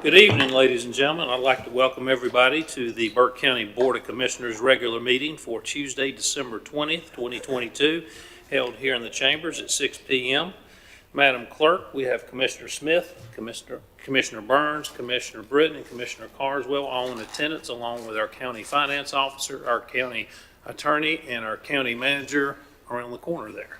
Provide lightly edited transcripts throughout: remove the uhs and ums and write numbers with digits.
Good evening, ladies and gentlemen. I'd like to welcome everybody to the Burke County Board of Commissioners regular meeting for Tuesday, December 20th, 2022, held here in the chambers at 6 p.m. Madam Clerk, we have Commissioner Smith, Commissioner Burns, Commissioner Britton, and Commissioner Carswell all in attendance, along with our county finance officer, our county attorney, and our county manager around the corner there.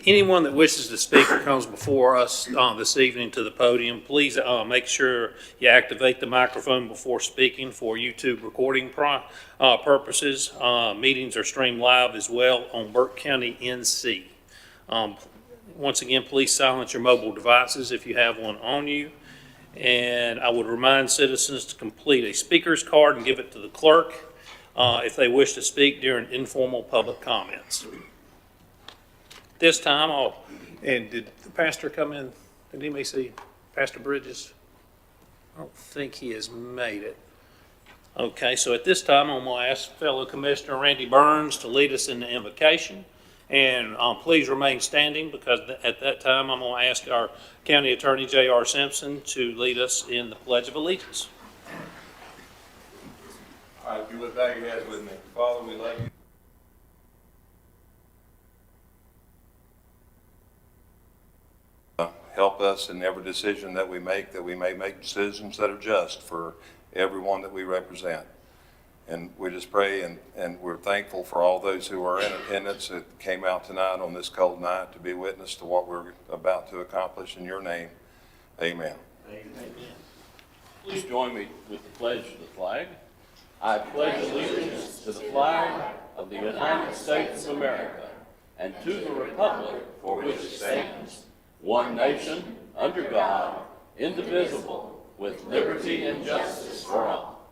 Anyone that wishes to speak or comes before us this evening to the podium, please make sure you activate the microphone before speaking for YouTube recording purposes. Meetings are streamed live as well on Burke County NC. Once again, please silence your mobile devices if you have one on you. And I would remind citizens to complete a speaker's card and give it to the clerk if they wish to speak during informal public comments. This time, and did the pastor come in? Did anybody see Pastor Bridges? I don't think he has made it. Okay, so at this time, I'm going to ask fellow Commissioner Randy Burns to lead us in the invocation. And please remain standing, because at that time, I'm going to ask our County Attorney, J.R. Simpson, to lead us in the Pledge of Allegiance. All right, if you would bow your heads with me. Father, we love you. Help us in every decision that we may make decisions that are just for everyone that we represent. And we just pray and we're thankful for all those who are in attendance that came out tonight on this cold night to be witness to what we're about to accomplish in your name. Amen. Amen. Please join me with the pledge to the flag. I pledge allegiance to the flag of the United States of America and to the republic for which it stands, one nation, under God, indivisible, with liberty and justice for all.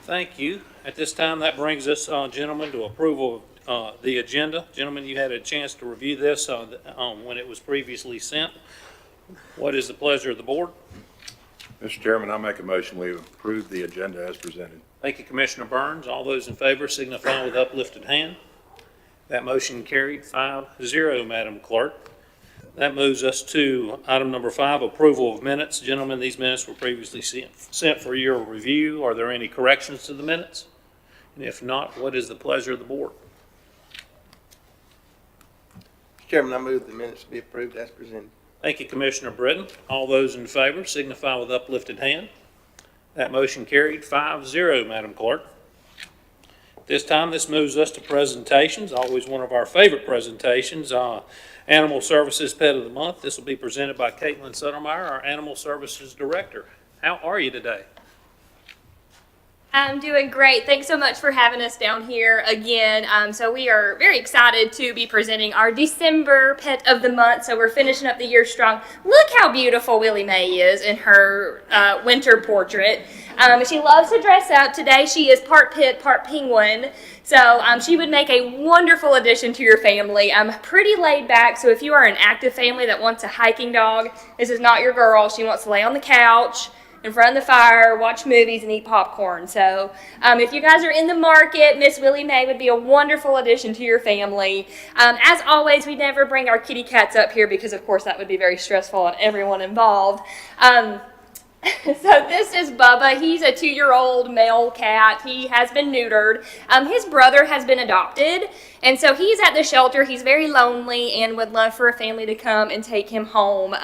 Thank you. At this time, that brings us, gentlemen, to approval of the agenda. Gentlemen, you had a chance to review this when it was previously sent. What is the pleasure of the board? Mr. Chairman, I make a motion we approve the agenda as presented. Thank you, Commissioner Burns. All those in favor signify with uplifted hand. That motion carried 5-0, Madam Clerk. That moves us to item number 5, approval of minutes. Gentlemen, these minutes were previously sent for your review. Are there any corrections to the minutes? And if not, what is the pleasure of the board? Mr. Chairman, I move the minutes to be approved as presented. Thank you, Commissioner Britton. All those in favor signify with uplifted hand. That motion carried 5-0, Madam Clerk. This time, this moves us to presentations, always one of our favorite presentations. Animal Services Pet of the Month. This will be presented by Caitlin Suttermeyer, our Animal Services Director. How are you today? I'm doing great. Thanks so much for having us down here again. So we are very excited to be presenting our December Pet of the Month. So we're finishing up the year strong. Look how beautiful Willie Mae is in her winter portrait. She loves to dress up. Today she is part pit, part penguin. So she would make a wonderful addition to your family. Pretty laid back, so if you are an active family that wants a hiking dog, this is not your girl. She wants to lay on the couch in front of the fire, watch movies, and eat popcorn. So if you guys are in the market, Miss Willie Mae would be a wonderful addition to your family. As always, we never bring our kitty cats up here because, of course, that would be very stressful on everyone involved. So this is Bubba. He's a 2-year-old male cat. He has been neutered. His brother has been adopted, and so he's at the shelter. He's very lonely and would love for a family to come and take him home.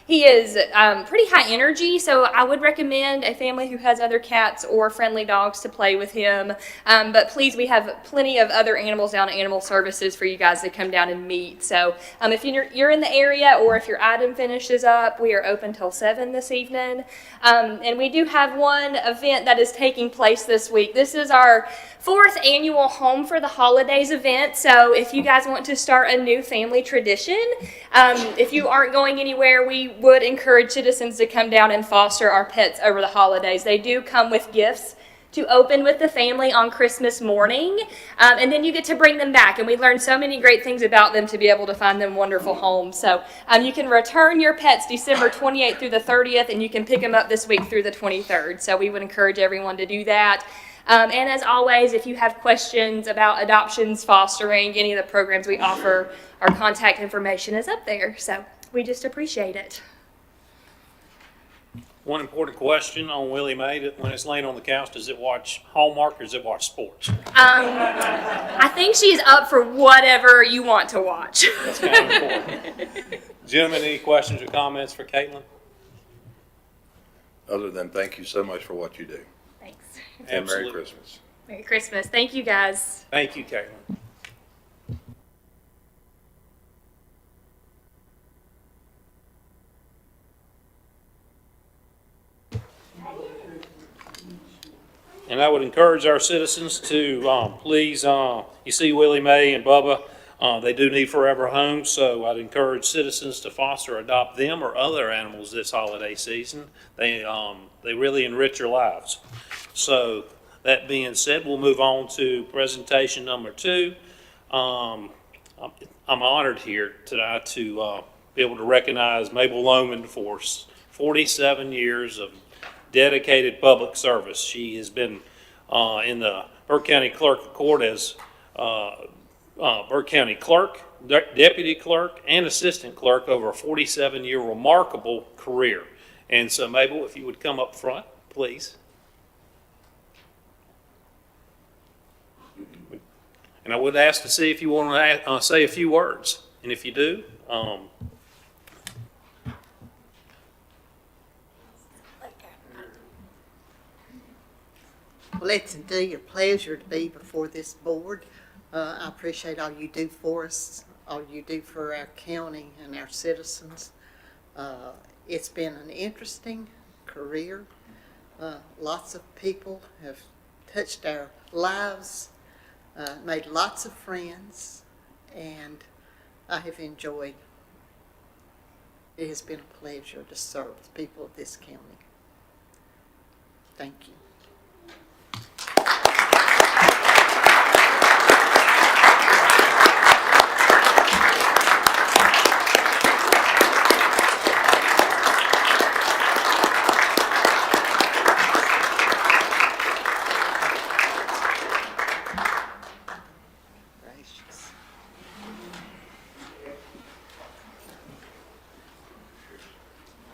He is pretty high energy, so I would recommend a family who has other cats or friendly dogs to play with him. But please, we have plenty of other animals down at Animal Services for you guys to come down and meet. So if you're in the area or if your item finishes up, we are open till 7 this evening. And we do have one event that is taking place this week. This is our 4th annual Home for the Holidays event. So if you guys want to start a new family tradition, if you aren't going anywhere, we would encourage citizens to come down and foster our pets over the holidays. They do come with gifts to open with the family on Christmas morning, and then you get to bring them back, and we learned so many great things about them to be able to find them wonderful homes. So you can return your pets December 28th through the 30th, and you can pick them up this week through the 23rd. So we would encourage everyone to do that. And as always, if you have questions about adoptions, fostering, any of the programs we offer, our contact information is up there. So we just appreciate it. One important question on Willie Mae, that when it's laying on the couch, does it watch Hallmark or does it watch sports? I think she's up for whatever you want to watch. That's kind of important. Gentlemen, any questions or comments for Caitlin? Other than thank you so much for what you do. Thanks. And Merry Absolutely. Christmas. Merry Christmas. Thank you, guys. Thank you, Caitlin. And I would encourage our citizens to please, you see Willie Mae and Bubba, they do need forever homes, so I'd encourage citizens to foster or adopt them or other animals this holiday season. They really enrich your lives. So that being said, we'll move on to presentation number 2. I'm honored here tonight to be able to recognize Mabel Lohman for 47 years of dedicated public service. She has been in the Burke County Clerk of Court as Burke County Clerk, Deputy Clerk, and Assistant Clerk over a 47-year remarkable career. And so, Mabel, if you would come up front, please. And I would ask to see if you want to say a few words. And if you do, Well, it's indeed a pleasure to be before this board. I appreciate all you do for us, all you do for our county and our citizens. It's been an interesting career. Lots of people have touched our lives, made lots of friends, and I have enjoyed. It has been a pleasure to serve the people of this county. Thank you. Gracious.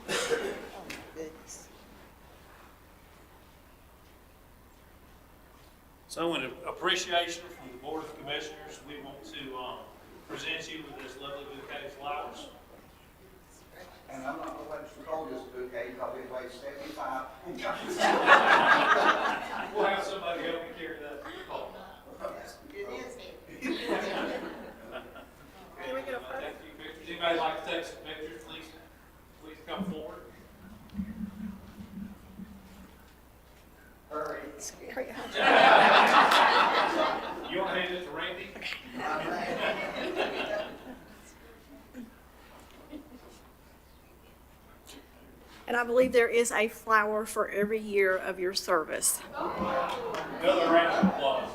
Oh, my goodness. so in appreciation from the Board of Commissioners, we want to present you with this lovely bouquet of flowers. And I'm not gonna let you call this bouquet, because it weighs 75. We'll have somebody help you carry that. Can we get a photo? Take a few pictures. Anybody like to take some pictures, please come forward. Hurry. You want to hand it to Randy? And I believe there is a flower for every year of your service. Another round of applause.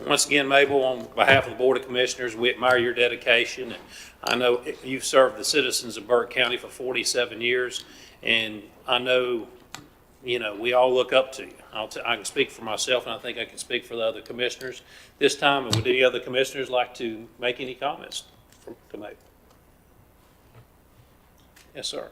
Once again, Mabel, on behalf of the Board of Commissioners, we admire your dedication. I know you've served the citizens of Burke County for 47 years, and I know, we all look up to you. I can speak for myself, and I think I can speak for the other commissioners. This time, would any other commissioners like to make any comments to Mabel? Yes, sir.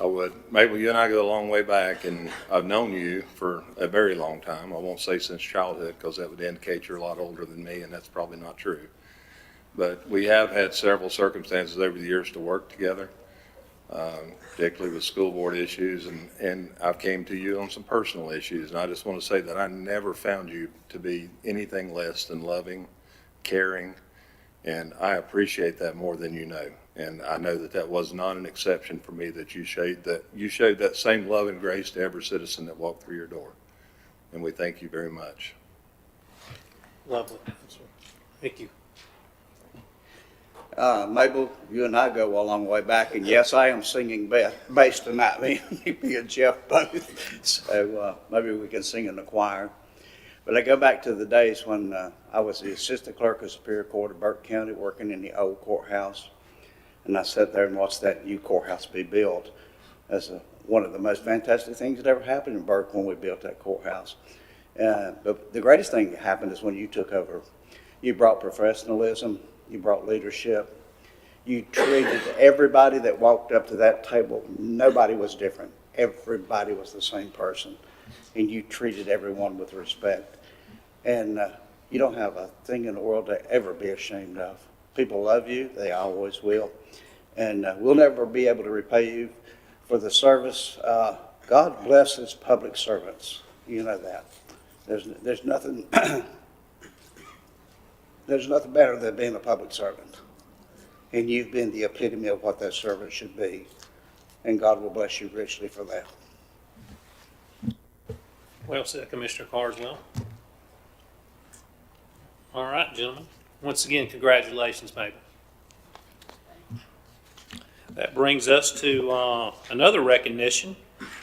I would. Mabel, you and I go a long way back, and I've known you for a very long time. I won't say since childhood, because that would indicate you're a lot older than me, and that's probably not true. But we have had several circumstances over the years to work together, particularly with school board issues, and I've came to you on some personal issues, and I just want to say that I never found you to be anything less than loving, caring, and I appreciate that more than you know. And I know that that was not an exception for me, that you showed that same love and grace to every citizen that walked through your door. And we thank you very much. Lovely. Thank you. Mabel, you and I go a long way back, and yes, I am singing bass tonight, me and Jeff both, so maybe we can sing in the choir. But I go back to the days when I was the assistant clerk of Superior Court of Burke County, working in the old courthouse, and I sat there and watched that new courthouse be built. That's one of the most fantastic things that ever happened in Burke when we built that courthouse. But the greatest thing that happened is when you took over. You brought professionalism, you brought leadership, you treated everybody that walked up to that table, nobody was different. Everybody was the same person, and you treated everyone with respect. And you don't have a thing in the world to ever be ashamed of. People love you, they always will. And we'll never be able to repay you for the service. God blesses public servants. You know that. There's nothing there's nothing better than being a public servant. And you've been the epitome of what that servant should be. And God will bless you richly for that. Well said, Commissioner Carswell. All right, gentlemen. Once again, congratulations, Mabel. That brings us to another recognition.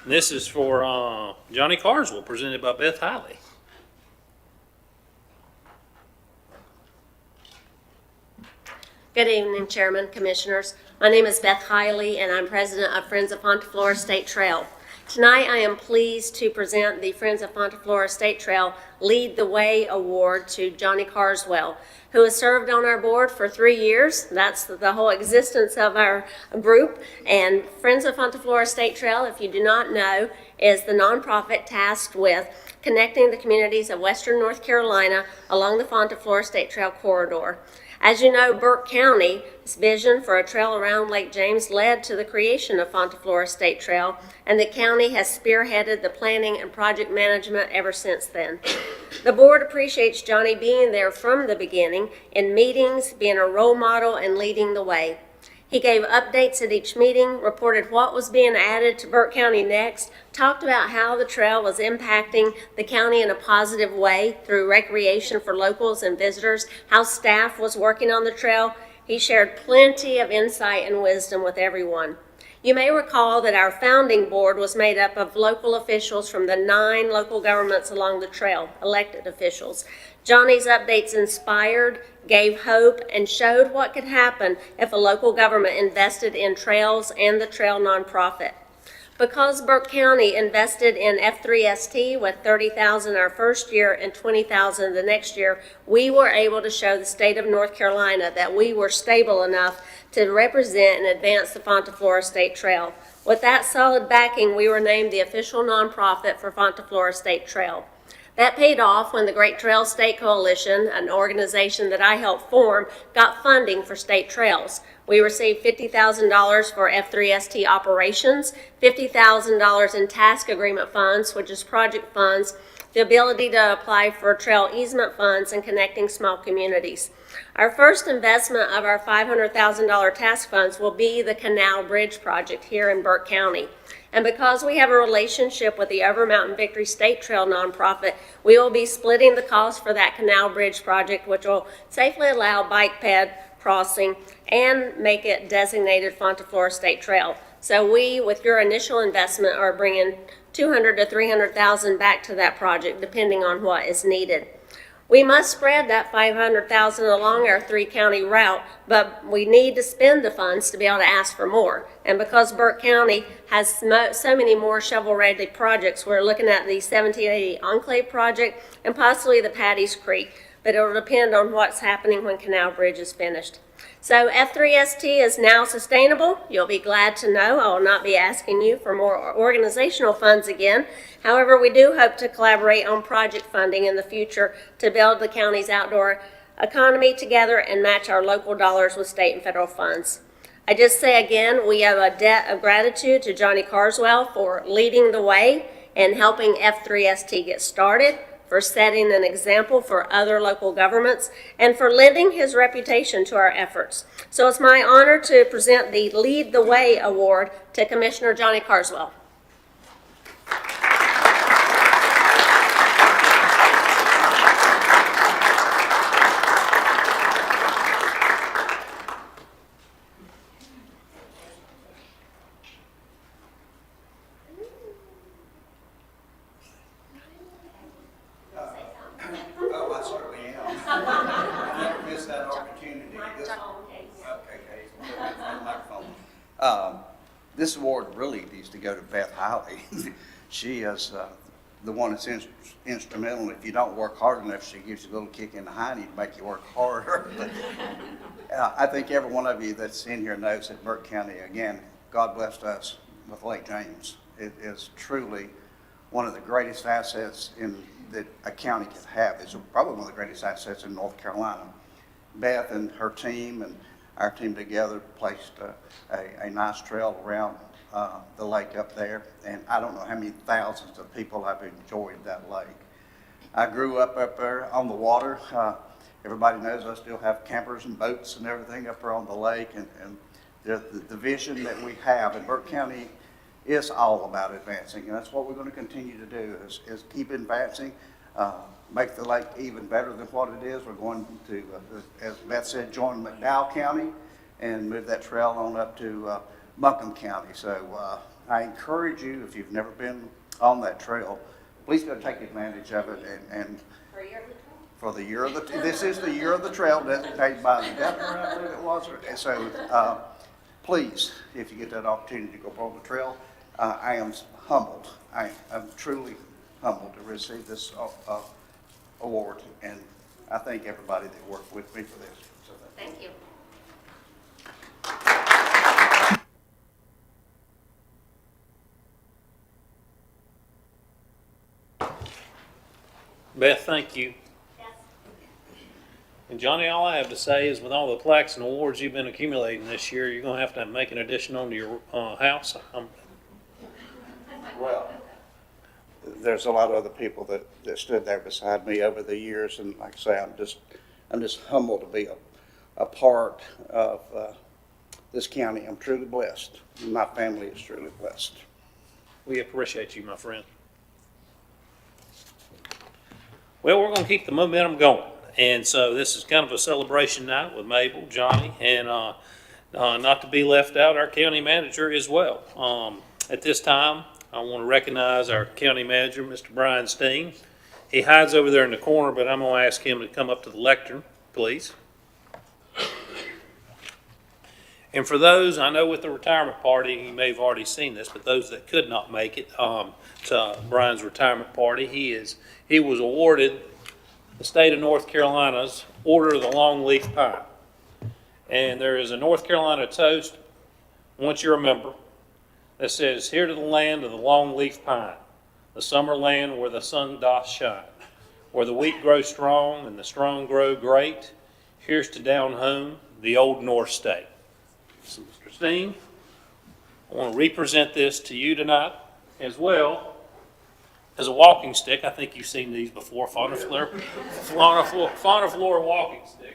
And this is for Johnny Carswell, presented by Beth Hiley. Good evening, Chairman, Commissioners. My name is Beth Hiley, and I'm president of Friends of Fontaflora State Trail. Tonight, I am pleased to present the Friends of Fontaflora State Trail Lead the Way Award to Johnny Carswell, who has served on our board for 3 years. That's the whole existence of our group. And Friends of Fontaflora State Trail, if you do not know, is the nonprofit tasked with connecting the communities of Western North Carolina along the Fontaflora State Trail corridor. As you know, Burke County's vision for a trail around Lake James led to the creation of Fontaflora State Trail, and the county has spearheaded the planning and project management ever since then. The board appreciates Johnny being there from the beginning, in meetings, being a role model, and leading the way. He gave updates at each meeting, reported what was being added to Burke County next, talked about how the trail was impacting the county in a positive way through recreation for locals and visitors, how staff was working on the trail. He shared plenty of insight and wisdom with everyone. You may recall that our founding board was made up of local officials from the 9 local governments along the trail, elected officials. Johnny's updates inspired, gave hope, and showed what could happen if a local government invested in trails and the trail nonprofit. Because Burke County invested in F3ST with $30,000 our first year and $20,000 the next year, we were able to show the state of North Carolina that we were stable enough to represent and advance the Fontaflora State Trail. With that solid backing, we were named the official nonprofit for Fontaflora State Trail. That paid off when the Great Trails State Coalition, an organization that I helped form, got funding for state trails. We received $50,000 for F3ST operations, $50,000 in task agreement funds, which is project funds, the ability to apply for trail easement funds, and connecting small communities. Our first investment of our $500,000 task funds will be the Canal Bridge project here in Burke County. And because we have a relationship with the Over Mountain Victory State Trail nonprofit, we will be splitting the cost for that Canal Bridge project, which will safely allow bike ped crossing and make it designated Fontaflora State Trail. So we, with your initial investment, are bringing $200,000 to $300,000 back to that project, depending on what is needed. We must spread that $500,000 along our 3-county route, but we need to spend the funds to be able to ask for more. And because Burke County has so many more shovel-ready projects, we're looking at the 1780 Enclave project and possibly the Patty's Creek, but it will depend on what's happening when Canal Bridge is finished. So F3ST is now sustainable. You'll be glad to know I will not be asking you for more organizational funds again. However, we do hope to collaborate on project funding in the future to build the county's outdoor economy together and match our local dollars with state and federal funds. I just say again, we owe a debt of gratitude to Johnny Carswell for leading the way and helping F3ST get started, for setting an example for other local governments, and for lending his reputation to our efforts. So it's my honor to present the Lead the Way Award to Commissioner Johnny Carswell. needs to go to Beth Hiley. She is the one that's instrumental. If you don't work hard enough, she gives you a little kick in the hiney to make you work harder. But, I think every one of you that's in here knows that Burke County, again, God blessed us with Lake James. It is truly one of the greatest assets that a county can have. It's probably one of the greatest assets in North Carolina. Beth and her team and our team together placed a nice trail around the lake up there, and I don't know how many thousands of people have enjoyed that lake. I grew up there on the water. Everybody knows I still have campers and boats and everything up there on the lake, and the vision that we have in Burke County is all about advancing, and that's what we're going to continue to do, is keep advancing, make the lake even better than what it is. We're going to, as Beth said, join McDowell County and move that trail on up to Buncombe County. So I encourage you, if you've never been on that trail, please go take advantage of it. And for the year of the this is the year of the trail designated by the governor, I believe it was. And so please, if you get that opportunity to go on the trail, I am humbled. I'm truly humbled to receive this award, and I thank everybody that worked with me for this. So Thank you. Beth, thank you. Yes. And Johnny, all I have to say is with all the plaques and awards you've been accumulating this year, you're going to have make an addition onto your house. Well, there's a lot of other people that stood there beside me over the years, and like I say, I'm just humbled to be a part of this county. I'm truly blessed. My family is truly blessed. We appreciate you, my friend. Well, we're going to keep the momentum going. And so this is kind of a celebration night with Mabel, Johnny, and not to be left out, our county manager as well. At this time, I want to recognize our county manager, Mr. Brian Steen. He hides over there in the corner, but I'm going to ask him to come up to the lectern, please. And for those, I know with the retirement party, you may have already seen this, but those that could not make it to Brian's retirement party, he was awarded the state of North Carolina's Order of the Longleaf Pine. And there is a North Carolina toast, once you're a member, that says, "Here to the land of the longleaf pine, the summer land where the sun doth shine, where the wheat grows strong and the strong grow great, here's to down home, the old North State." So, Mr. Steen, I want to represent this to you tonight as well as a walking stick. I think you've seen these before, Faunafleur walking stick.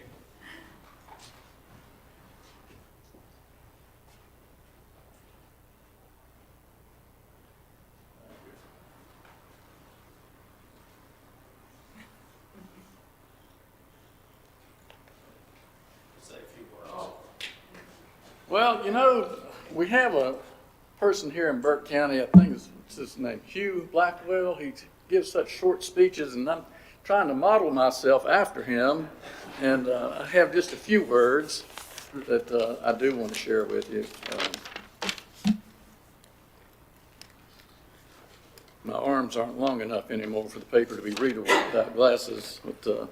Well, you know, we have a person here in Burke County, I think it's his name, Hugh Blackwell. He gives such short speeches, and I'm trying to model myself after him. And I have just a few words that I do want to share with you. My arms aren't long enough anymore for the paper to be readable without glasses. But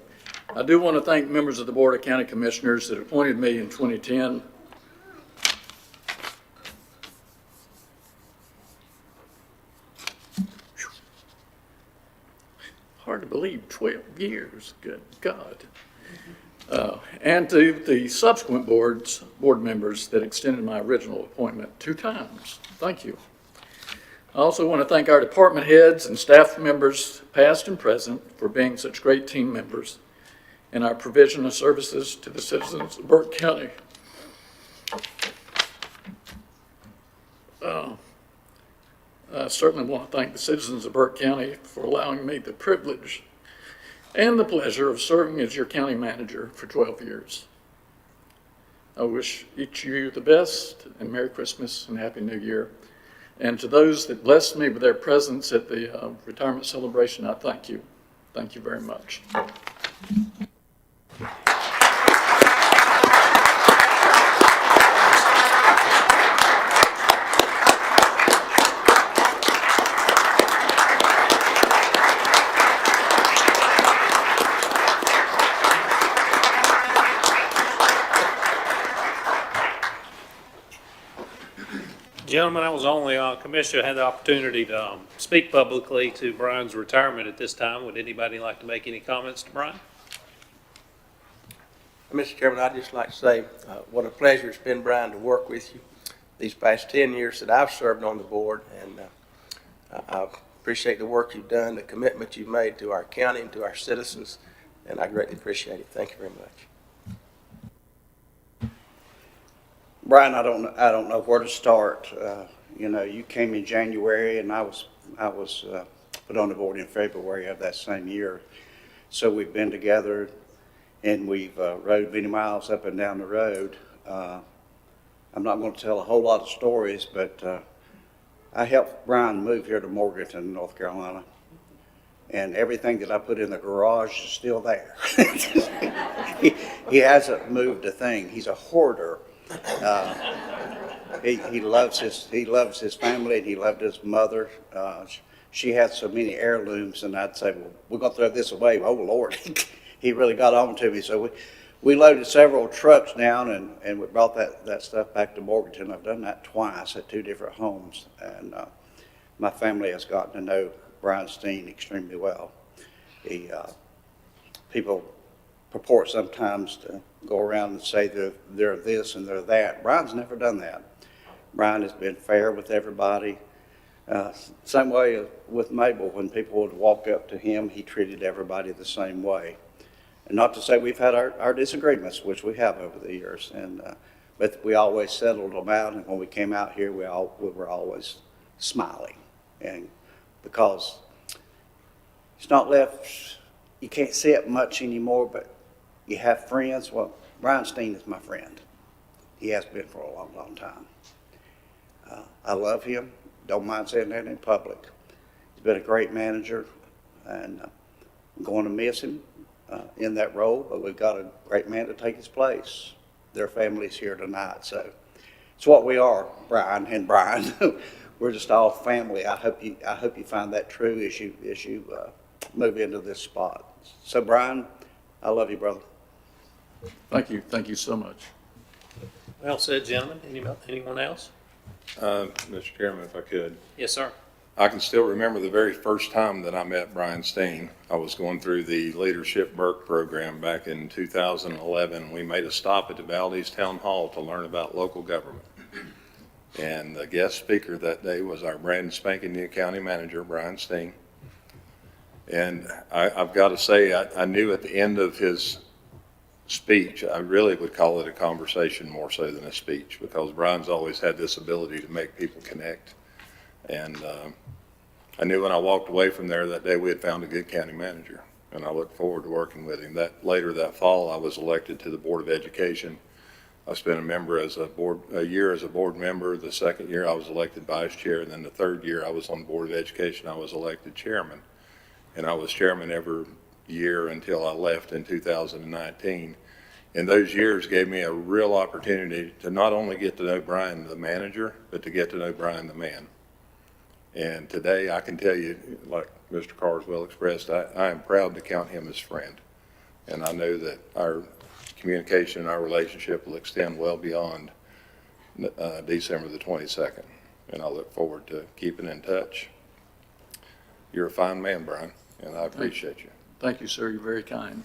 I do want to thank members of the Board of County Commissioners that appointed me in 2010. Hard to believe, 12 years, good God. And to the subsequent board members that extended my original appointment 2 times. Thank you. I also want to thank our department heads and staff members, past and present, for being such great team members in our provision of services to the citizens of Burke County. I certainly want to thank the citizens of Burke County for allowing me the privilege and the pleasure of serving as your county manager for 12 years. I wish each of you the best, and Merry Christmas and Happy New Year. And to those that blessed me with their presence at the retirement celebration, I thank you. Thank you very much. Gentlemen, I was only commissioner, had the opportunity to speak publicly to Brian's retirement at this time. Would anybody like to make any comments to Brian? Mr. Chairman, I'd just like to say, what a pleasure it's been, Brian, to work with you these past 10 years that I've served on the board, and I appreciate the work you've done, the commitment you've made to our county and to our citizens, and I greatly appreciate it. Thank you very much. Brian, I don't know where to start. You know, you came in January, and I was put on the board in February of that same year. So we've been together, and we've rode many miles up and down the road. I'm not going to tell a whole lot of stories, but I helped Brian move here to Morganton, North Carolina, and everything that I put in the garage is still there. He hasn't moved a thing. He's a hoarder. He loves his family, and he loved his mother. She had so many heirlooms, and I'd say, well, we're going to throw this away. Oh, Lord, he really got on to me. So we loaded several trucks down, and we brought that stuff back to Morganton. I've done that twice at 2 different homes, and my family has gotten to know Brian Steen extremely well. People purport sometimes to go around and say they're this and they're that. Brian's never done that. Brian has been fair with everybody. Same way with Mabel. When people would walk up to him, he treated everybody the same way. And not to say we've had our disagreements, which we have over the years, but we always settled them out. And when we came out here, we were always smiling, and because it's not left, you can't see it much anymore, but you have friends. Well, Brian Steen is my friend. He has been for a long, long time. I love him. Don't mind saying that in public. He's been a great manager, and I'm going to miss him in that role, but we've got a great man to take his place. Their family's here tonight, so it's what we are, Brian and Brian. We're just all family. I hope you find that true as you move into this spot. So, Brian, I love you, brother. Thank you so much. Well said, gentlemen. Anyone else? Mr. Chairman, if I could. Yes, sir. I can still remember the very first time that I met Brian Steen. I was going through the Leadership Burke program back in 2011. We made a stop at the Valdez Town Hall to learn about local government. And the guest speaker that day was our brand spanking new county manager, Brian Steen. And I've got to say, I knew at the end of his speech, I really would call it a conversation more so than a speech, because Brian's always had this ability to make people connect. And I knew when I walked away from there that day we had found a good county manager, and I look forward to working with him. Later that fall, I was elected to the Board of Education. I spent a year as a board member. The second year I was elected vice chair, and then the third year I was on the Board of Education, I was elected chairman. And I was chairman every year until I left in 2019. And those years gave me a real opportunity to not only get to know Brian the manager, but to get to know Brian the man. And today I can tell you, like Mr. Carswell expressed, I am proud to count him as friend. And I know that our communication and our relationship will extend well beyond December the 22nd. And I look forward to keeping in touch. You're a fine man, Brian, and I appreciate you. Thank you, sir. You're very kind.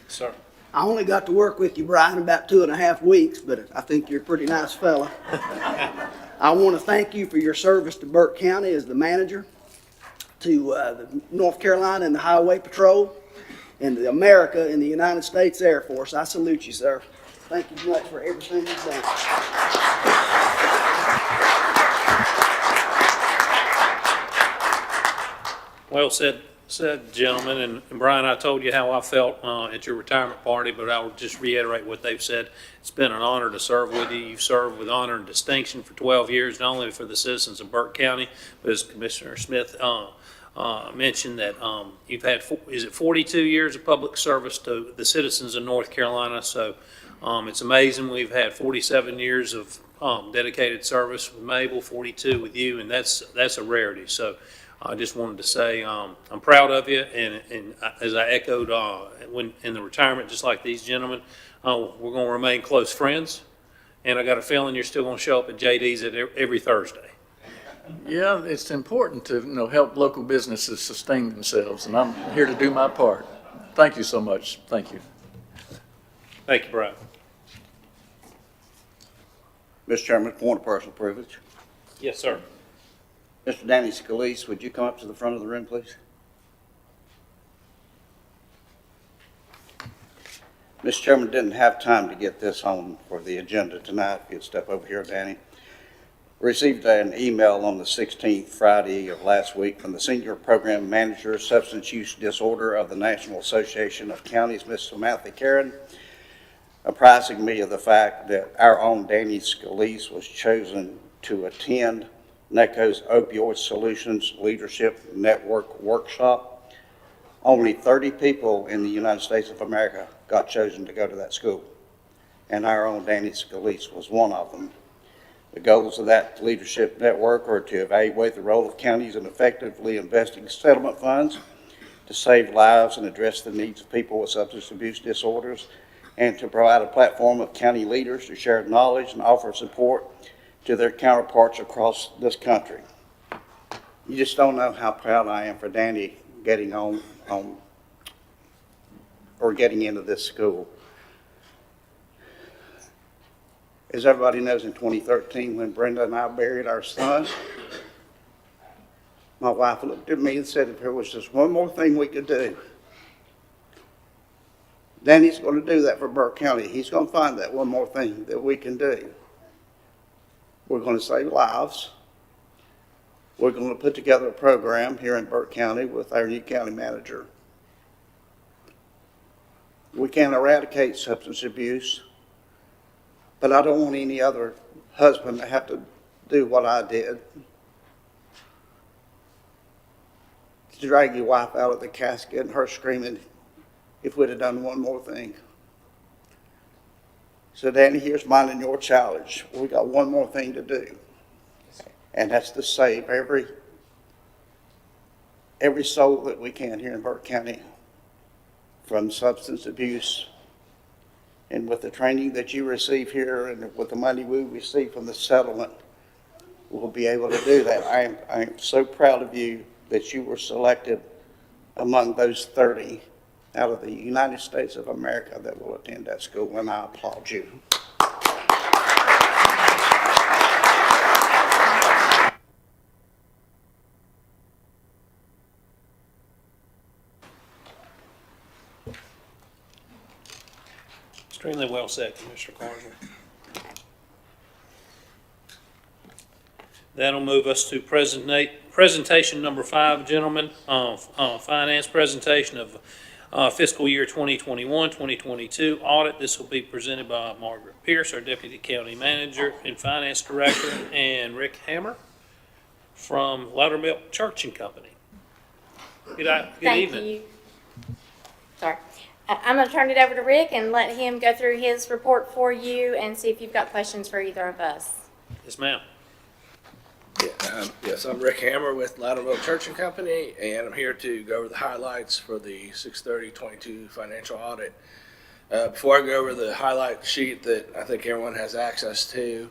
Sir. I only got to work with you, Brian, about 2.5 weeks, but I think you're a pretty nice fella. I want to thank you for your service to Burke County as the manager, to the North Carolina and the Highway Patrol, and to America in the United States Air Force. I salute you, sir. Thank you much for everything you've done. Well said, gentlemen. And Brian, I told you how I felt at your retirement party, but I will just reiterate what they've said. It's been an honor to serve with you. You've served with honor and distinction for 12 years, not only for the citizens of Burke County, but as Commissioner Smith mentioned that you've had, 42 years of public service to the citizens of North Carolina. So it's amazing. We've had 47 years of dedicated service with Mabel, 42 with you, and that's a rarity. So I just wanted to say I'm proud of you, and as I echoed when in the retirement, just like these gentlemen, we're going to remain close friends, And I got a feeling you're still gonna show up at JD's every Thursday. Yeah, it's important to, help local businesses sustain themselves, and I'm here to do my part. Thank you so much. Thank you. Thank you, Brian. Mr. Chairman, point of personal privilege. Yes, sir. Mr. Danny Scalise, would you come up to the front of the room, please? Mr. Chairman, didn't have time to get this on for the agenda tonight. If you'd step over here, Danny. Received an email on the 16th, Friday of last week, from the Senior Program Manager, Substance Use Disorder of the National Association of Counties, Ms. Samantha Karen, apprising me of the fact that our own Danny Scalise was chosen to attend NACO's Opioid Solutions Leadership Network Workshop. Only 30 people in the United States of America got chosen to go to that school, and our own Danny Scalise was one of them. The goals of that leadership network are to evaluate the role of counties in effectively investing settlement funds to save lives and address the needs of people with substance abuse disorders, and to provide a platform of county leaders to share knowledge and offer support to their counterparts across this country. You just don't know how proud I am for Danny getting getting into this school. As everybody knows, in 2013, when Brenda and I buried our son, my wife looked at me and said, if there was just one more thing we could do, Danny's going to do that for Burke County. He's going to find that one more thing that we can do. We're going to save lives. We're going to put together a program here in Burke County with our new county manager. We can't eradicate substance abuse, but I don't want any other husband to have to do what I did. To drag your wife out of the casket and her screaming if we'd have done one more thing. So Danny, here's mine and your challenge. We got one more thing to do, and that's to save every soul that we can here in Burke County from substance abuse. And with the training that you receive here and with the money we receive from the settlement, we'll be able to do that. I am so proud of you that you were selected among those 30 out of the United States of America that will attend that school, and I applaud you. Extremely well said, Commissioner Carter. That'll move us to presentation number 5, gentlemen. Finance presentation of fiscal year 2021-2022 audit. This will be presented by Margaret Pierce, our Deputy County Manager and Finance Director, and Rick Hammer from Loudermilk Church and Company. Good evening. Thank you. Sorry. I'm going to turn it over to Rick and let him go through his report for you and see if you've got questions for either of us. Yes, ma'am. Yes, I'm Rick Hammer with Loudermilk Church and Company, and I'm here to go over the highlights for the 6/30/22 financial audit. Before I go over the highlight sheet that I think everyone has access to,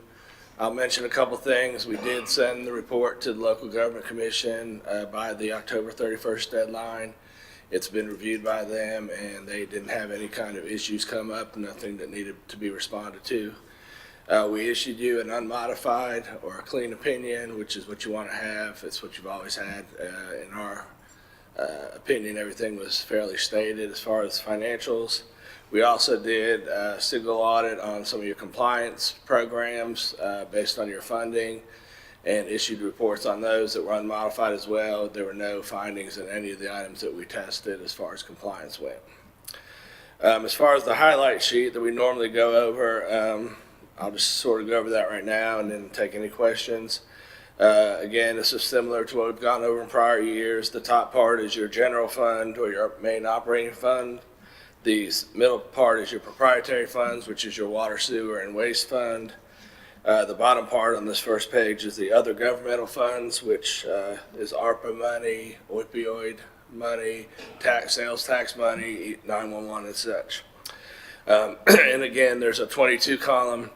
I'll mention a couple things. We did send the report to the Local Government Commission by the October 31st deadline. It's been reviewed by them, and they didn't have any kind of issues come up, nothing that needed to be responded to. We issued you an unmodified or a clean opinion, which is what you want to have. It's what you've always had. In our opinion, everything was fairly stated as far as financials. We also did a single audit on some of your compliance programs based on your funding, and issued reports on those that were unmodified as well. There were no findings in any of the items that we tested as far as compliance went. As far as the highlight sheet that we normally go over, I'll just sort of go over that right now and then take any questions. Again, this is similar to what we've gone over in prior years. The top part is your general fund or your main operating fund. The middle part is your proprietary funds, which is your water, sewer, and waste fund. The bottom part on this first page is the other governmental funds, which is ARPA money, opioid money, sales tax money, 911 and such. And again, there's a 22 column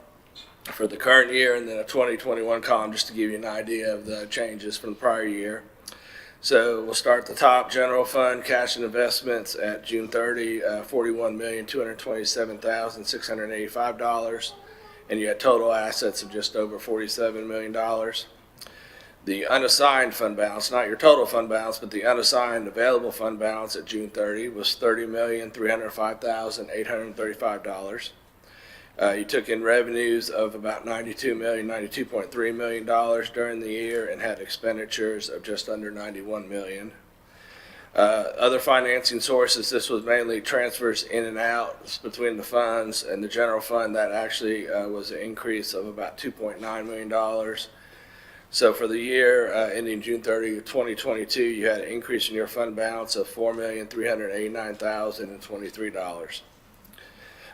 for the current year, and then a 2021 column just to give you an idea of the changes from the prior year. So we'll start at the top. General fund cash and investments at June 30, $41,227,685, and you had total assets of just over $47 million. The unassigned fund balance, not your total fund balance, but the unassigned available fund balance at June 30 was $30,305,835. You took in revenues of about $92.3 million during the year and had expenditures of just under $91 million. Other financing sources, this was mainly transfers in and out between the funds and the general fund. That actually was an increase of about $2.9 million. So for the year ending June 30, 2022, you had an increase in your fund balance of $4,389,023.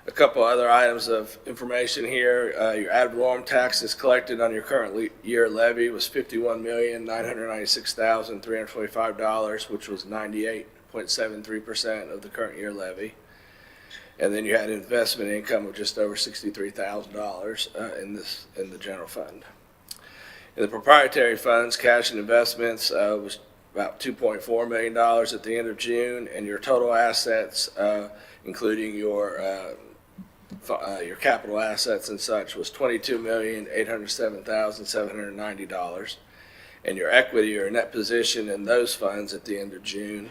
A couple other items of information here. Your ad valorem taxes collected on your current year levy was $51,996,325, which was 98.73% of the current year levy. And then you had investment income of just over $63,000 in the general fund. In the proprietary funds, cash and investments was about $2.4 million at the end of June, and your total assets, including your capital assets and such, was $22,807,790, and your equity or net position in those funds at the end of June,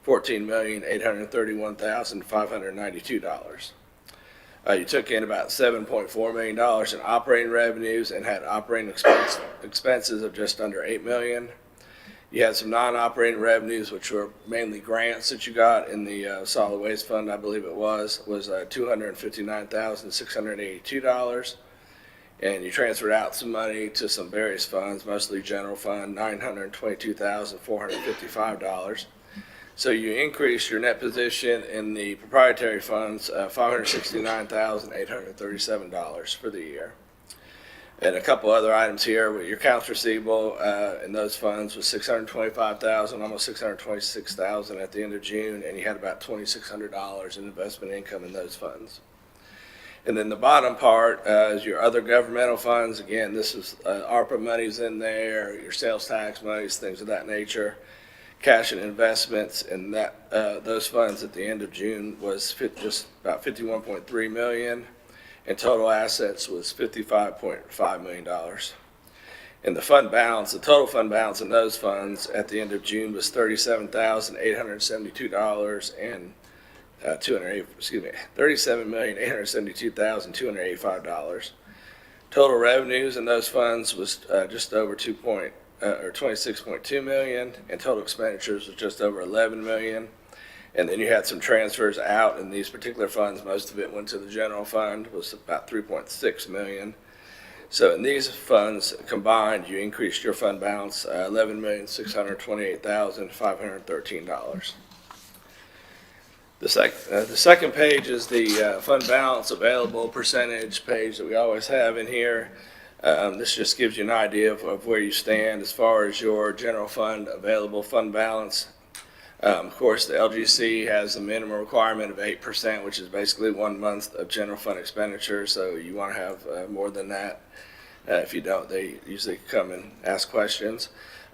$14,831,592. You took in about $7.4 million in operating revenues and had operating expenses of just under $8 million. You had some non-operating revenues, which were mainly grants that you got in the solid waste fund, I believe it was $259,682. And you transferred out some money to some various funds, mostly general fund, $922,455. So you increased your net position in the proprietary funds, $569,837 for the year. And a couple other items here, with your accounts receivable in those funds was $625,000, almost $626,000 at the end of June, and you had about $2,600 in investment income in those funds. And then the bottom part is your other governmental funds. Again, this is ARPA monies in there, your sales tax monies, things of that nature. Cash and investments in that those funds at the end of June was just about $51.3 million. And total assets was $55.5 million. And the fund balance, the total fund balance in those funds at the end of June was $37,872,285. Total revenues in those funds was just over $26.2 million, and total expenditures was just over $11 million. And then you had some transfers out in these particular funds. Most of it went to the general fund, was about $3.6 million. So in these funds combined, you increased your fund balance $11,628,513. The second page is the fund balance available percentage page that we always have in here. This just gives you an idea of where you stand as far as your general fund available fund balance. Of course, the LGC has a minimum requirement of 8%, which is basically 1 month of general fund expenditure. So you want to have more than that. If you don't, they usually come and ask questions.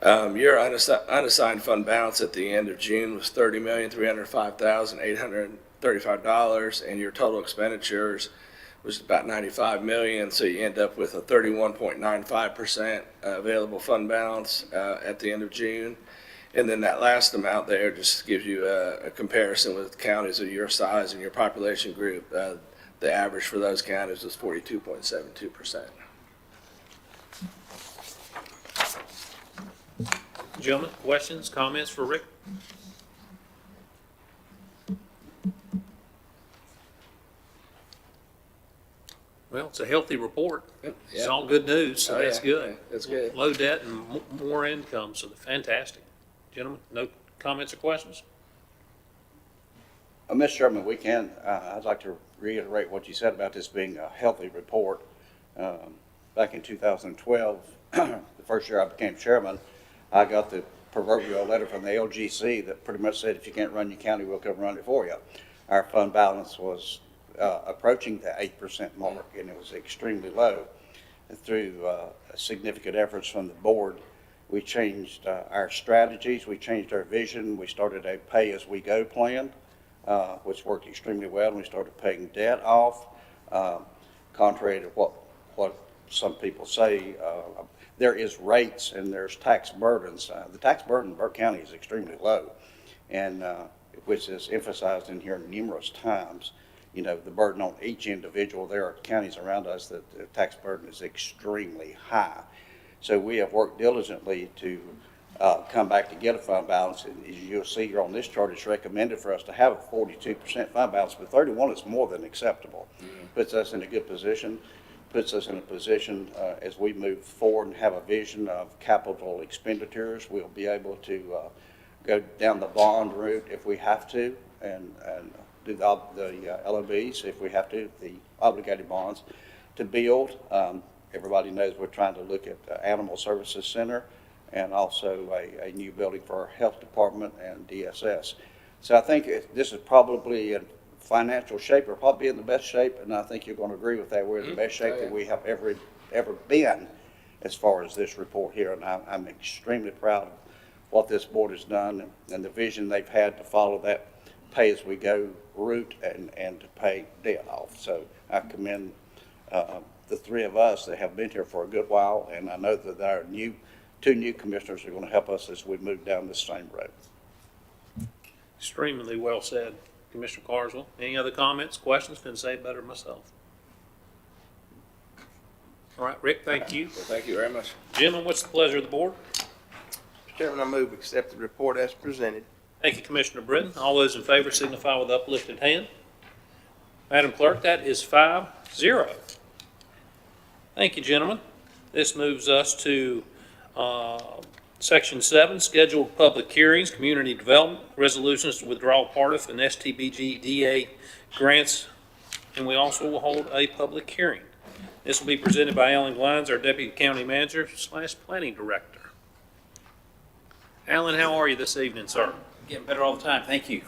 Your unassigned fund balance at the end of June was $30,305,835, and your total expenditures was about $95 million. So you end up with a 31.95% available fund balance at the end of June. And then that last amount there just gives you a comparison with counties of your size and your population group. The average for those counties was 42.72%. Gentlemen, questions, comments for Rick? Well, it's a healthy report. It's all good news, so that's good. That's good. Low debt and more income, so fantastic. Gentlemen, no comments or questions? Mr. Chairman, I'd like to reiterate what you said about this being a healthy report. Back in 2012, the first year I became chairman, I got the proverbial letter from the LGC that pretty much said, if you can't run your county, we'll come run it for you. Our fund balance was approaching the 8% mark, and it was extremely low. through significant efforts from the board, we changed our strategies, we changed our vision, we started a pay-as-we-go plan, which worked extremely well, and we started paying debt off. Contrary to what some people say, there is rates and there's tax burdens. The tax burden in Burke County is extremely low, and which is emphasized in here numerous times. You know, the burden on each individual. There are counties around us that the tax burden is extremely high. So we have worked diligently to come back to get a fund balance. And as you'll see here on this chart, it's recommended for us to have a 42% fund balance, but 31 is more than acceptable. Puts us in a good position, puts us in a position as we move forward and have a vision of capital expenditures. We'll be able to go down the bond route if we have to, and do the LOBs if we have to, the obligated bonds, to build. Everybody knows we're trying to look at Animal Services Center and also a new building for our health department and DSS. So I think this is probably in financial shape, or probably in the best shape, and I think you're going to agree with that. We're in the best shape that we have ever been as far as this report here, and I'm extremely proud of what this board has done and the vision they've had to follow that pay-as-we-go route and to pay debt off. So I commend the three of us that have been here for a good while, and I know that our two new commissioners are going to help us as we move down this same road. Extremely well said, Commissioner Carswell. Any other comments, questions? Couldn't say it better myself. All right, Rick, thank you. Well, thank you very much. Gentlemen, what's the pleasure of the board? Mr. Chairman, I move accept the report as presented. Thank you, Commissioner Britton. All those in favor signify with uplifted hand. Madam Clerk, that is 5-0. Thank you, gentlemen. This moves us to Section 7, Scheduled Public Hearings, Community Development, Resolutions to Withdraw PARTF and STBG-DA grants, and we also will hold a public hearing. This will be presented by Alan Glines, our Deputy County Manager / Planning Director. Alan, how are you this evening, sir? Getting better all the time. Thank you.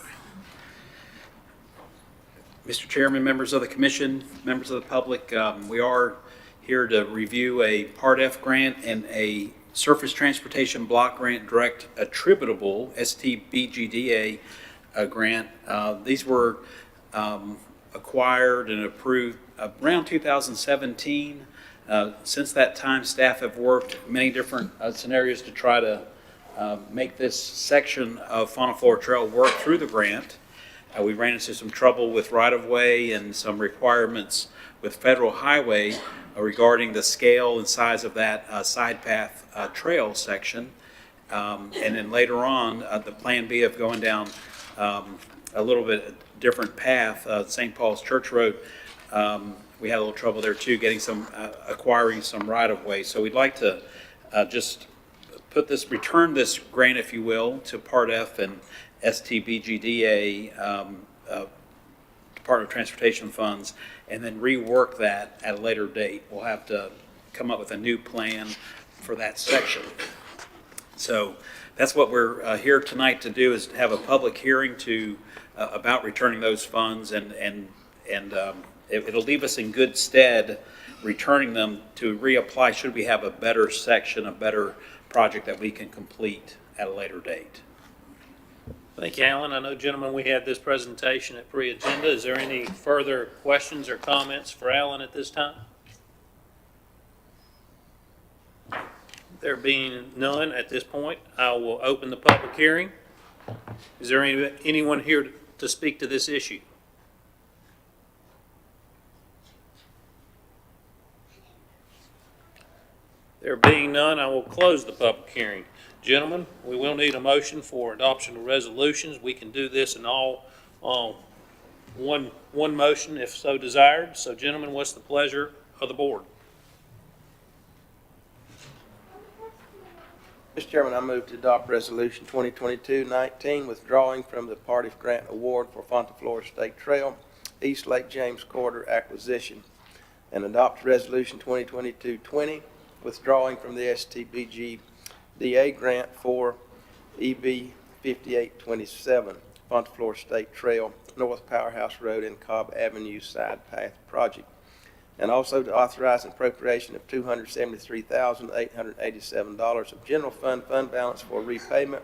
Mr. Chairman, members of the commission, members of the public, we are here to review a Part F grant and a Surface Transportation Block Grant Direct Attributable STBGDA grant. These were acquired and approved around 2017. Since that time, staff have worked many different scenarios to try to make this section of Fauna Flora Trail work through the grant. We ran into some trouble with right-of-way and some requirements with federal highway regarding the scale and size of that side path trail section. And then later on, the plan B of going down a little bit different path, St. Paul's Church Road, we had a little trouble there too, getting some, acquiring some right-of-way. So we'd like to just return this grant, if you will, to Part F and STBGDA, Department of Transportation funds, and then rework that at a later date. We'll have to come up with a new plan for that section. So that's what we're here tonight to do, is to have a public hearing to about returning those funds, and it'll leave us in good stead returning them to reapply should we have a better section, a better project that we can complete at a later date. Thank you, Alan. I know, gentlemen, we had this presentation at pre-agenda. Is there any further questions or comments for Alan at this time? There being none at this point, I will open the public hearing. Is there anyone here to speak to this issue? There being none, I will close the public hearing. Gentlemen, we will need a motion for adoption of resolutions. We can do this in all one motion if so desired. So, gentlemen, what's the pleasure of the board? Mr. Chairman, I move to adopt Resolution 2022-19, withdrawing from the Part F Grant Award for Fonta Flora State Trail, East Lake James Corridor acquisition, and adopt Resolution 2022-20, withdrawing from the STBG-DA grant for EB 5827, Fonta Flora State Trail, North Powerhouse Road and Cobb Avenue Side Path Project, and also to authorize an appropriation of $273,887 of general fund balance for repayment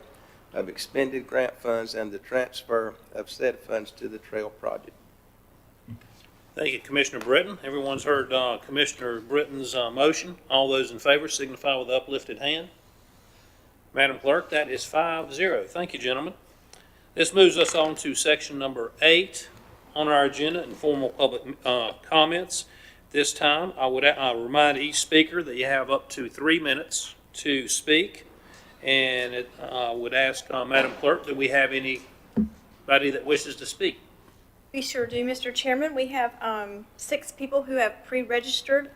of expended grant funds and the transfer of said funds to the trail project. Thank you, Commissioner Britton. Everyone's heard Commissioner Britton's motion. All those in favor signify with uplifted hand. Madam Clerk, that is 5-0. Thank you, gentlemen. This moves us on to section number 8 on our agenda, informal public comments. This time, I would remind each speaker that you have up to 3 minutes to speak. And I would ask Madam Clerk, do we have anybody that wishes to speak? We sure do, Mr. Chairman. We have 6 people who have pre-registered.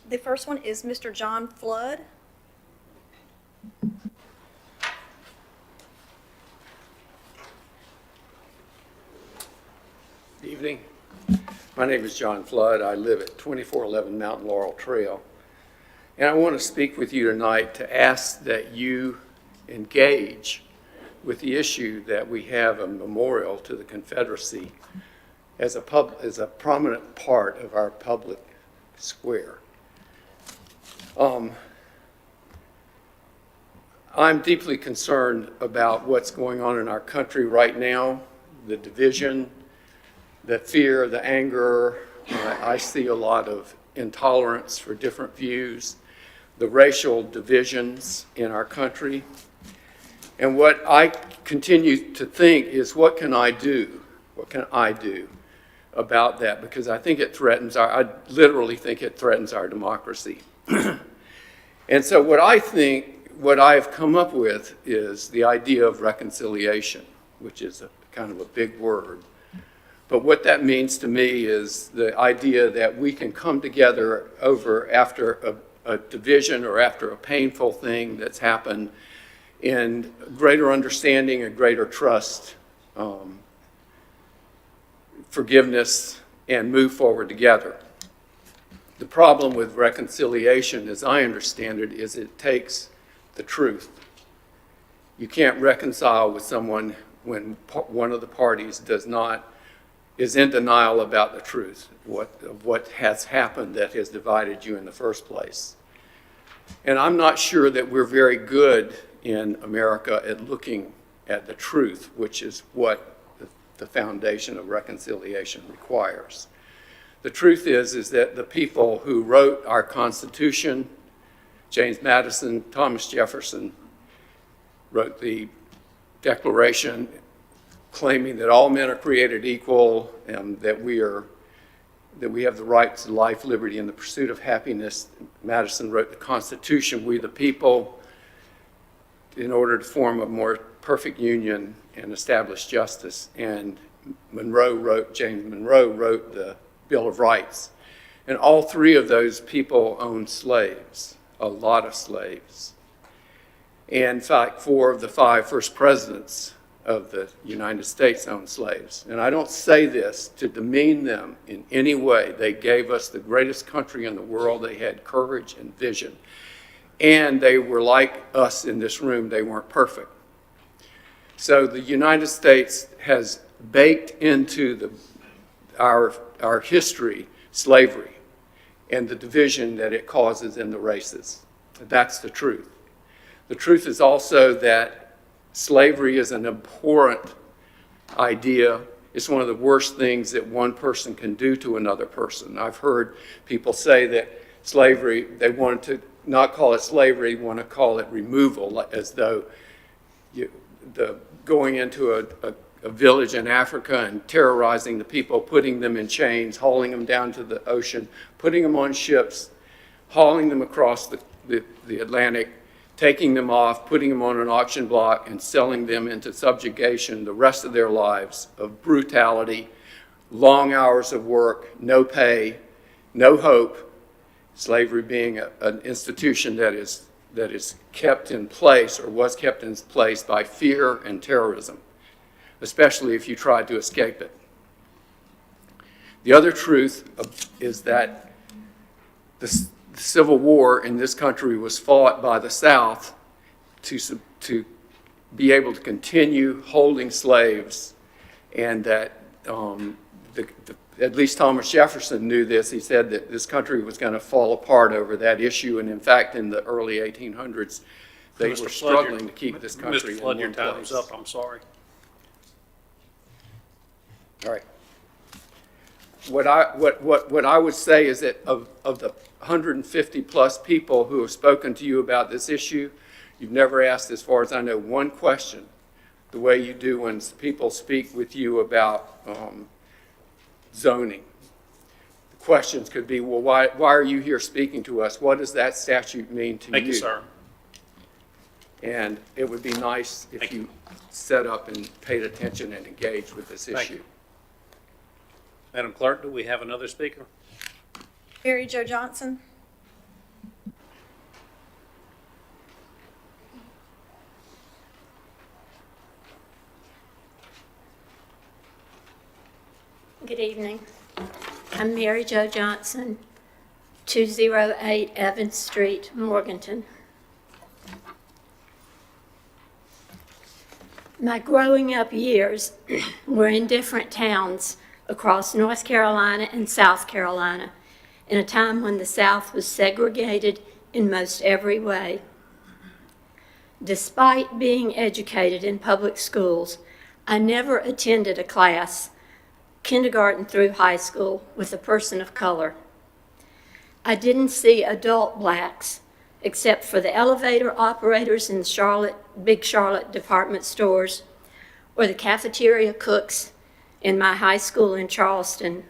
The first one is Mr. John Flood. Evening. My name is John Flood. I live at 2411 Mountain Laurel Trail. And I want to speak with you tonight to ask that you engage with the issue that we have a memorial to the Confederacy as a prominent part of our public square. I'm deeply concerned about what's going on in our country right now, the division, the fear, the anger. I see a lot of intolerance for different views, the racial divisions in our country. And what I continue to think is, what can I do? What can I do about that? Because I think it threatens I literally think it threatens our democracy. And so what I've come up with is the idea of reconciliation, which is kind of a big word. But what that means to me is the idea that we can come together after a division or after a painful thing that's happened in greater understanding and greater trust, forgiveness, and move forward together. The problem with reconciliation, as I understand it, is it takes the truth. You can't reconcile with someone when one of the parties is in denial about the truth, what has happened that has divided you in the first place. And I'm not sure that we're very good in America at looking at the truth, which is what the foundation of reconciliation requires. The truth is that the people who wrote our Constitution, James Madison, Thomas Jefferson, wrote the Declaration claiming that all men are created equal and that we have the right to life, liberty, and the pursuit of happiness. Madison wrote the Constitution, we the people, in order to form a more perfect union and establish justice. And James Monroe wrote the Bill of Rights. And all 3 of those people owned slaves, a lot of slaves. And in fact, 4 of the 5 first presidents of the United States owned slaves. And I don't say this to demean them in any way. They gave us the greatest country in the world. They had courage and vision. And they were like us in this room. They weren't perfect. So the United States has baked into our history slavery and the division that it causes in the races. That's the truth. The truth is also that slavery is an abhorrent idea. It's one of the worst things that one person can do to another person. I've heard people say that slavery, they wanted to not call it slavery, want to call it removal, as though going into a village in Africa and terrorizing the people, putting them in chains, hauling them down to the ocean, putting them on ships, hauling them across the Atlantic, taking them off, putting them on an auction block, and selling them into subjugation the rest of their lives of brutality, long hours of work, no pay, no hope. Slavery being an institution that is kept in place or was kept in place by fear and terrorism, especially if you tried to escape it. The other truth is that the Civil War in this country was fought by the South to be able to continue holding slaves, and that the at least Thomas Jefferson knew this. He said that this country was going to fall apart over that issue. And in fact, in the early 1800s, they were struggling to keep this country Mr. in Flood, your one time's place. up, I'm sorry. All right. What I would say is that of the 150 plus people who have spoken to you about this issue, you've never asked, as far as I know, one question the way you do when people speak with you about zoning. The questions could be, well, why are you here speaking to us? What does that statute mean to you? Thank you, sir. And it would be nice if you set up and paid attention and engaged with this Thank issue. you. Madam Clerk, do we have another speaker? Mary Jo Johnson. Good evening. I'm Mary Jo Johnson, 208 Evans Street, Morganton. My growing up years were in different towns across North Carolina and South Carolina, in a time when the South was segregated in most every way. Despite being educated in public schools, I never attended a class, kindergarten through high school, with a person of color. I didn't see adult blacks except for the elevator operators in big Charlotte department stores, or the cafeteria cooks in my high school in Charleston,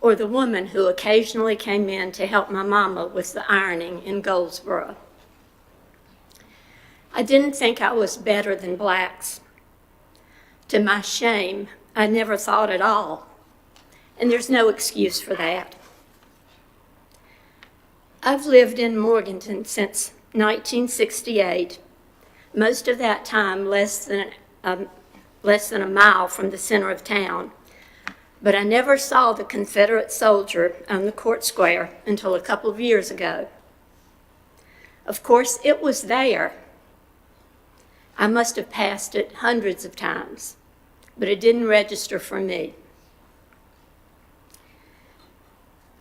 or the woman who occasionally came in to help my mama with the ironing in Goldsboro. I didn't think I was better than blacks. To my shame, I never thought at all, and there's no excuse for that. I've lived in Morganton since 1968, most of that time less than a mile from the center of town, but I never saw the Confederate soldier on the court square until a couple of years ago. Of course, it was there. I must have passed it hundreds of times, but it didn't register for me.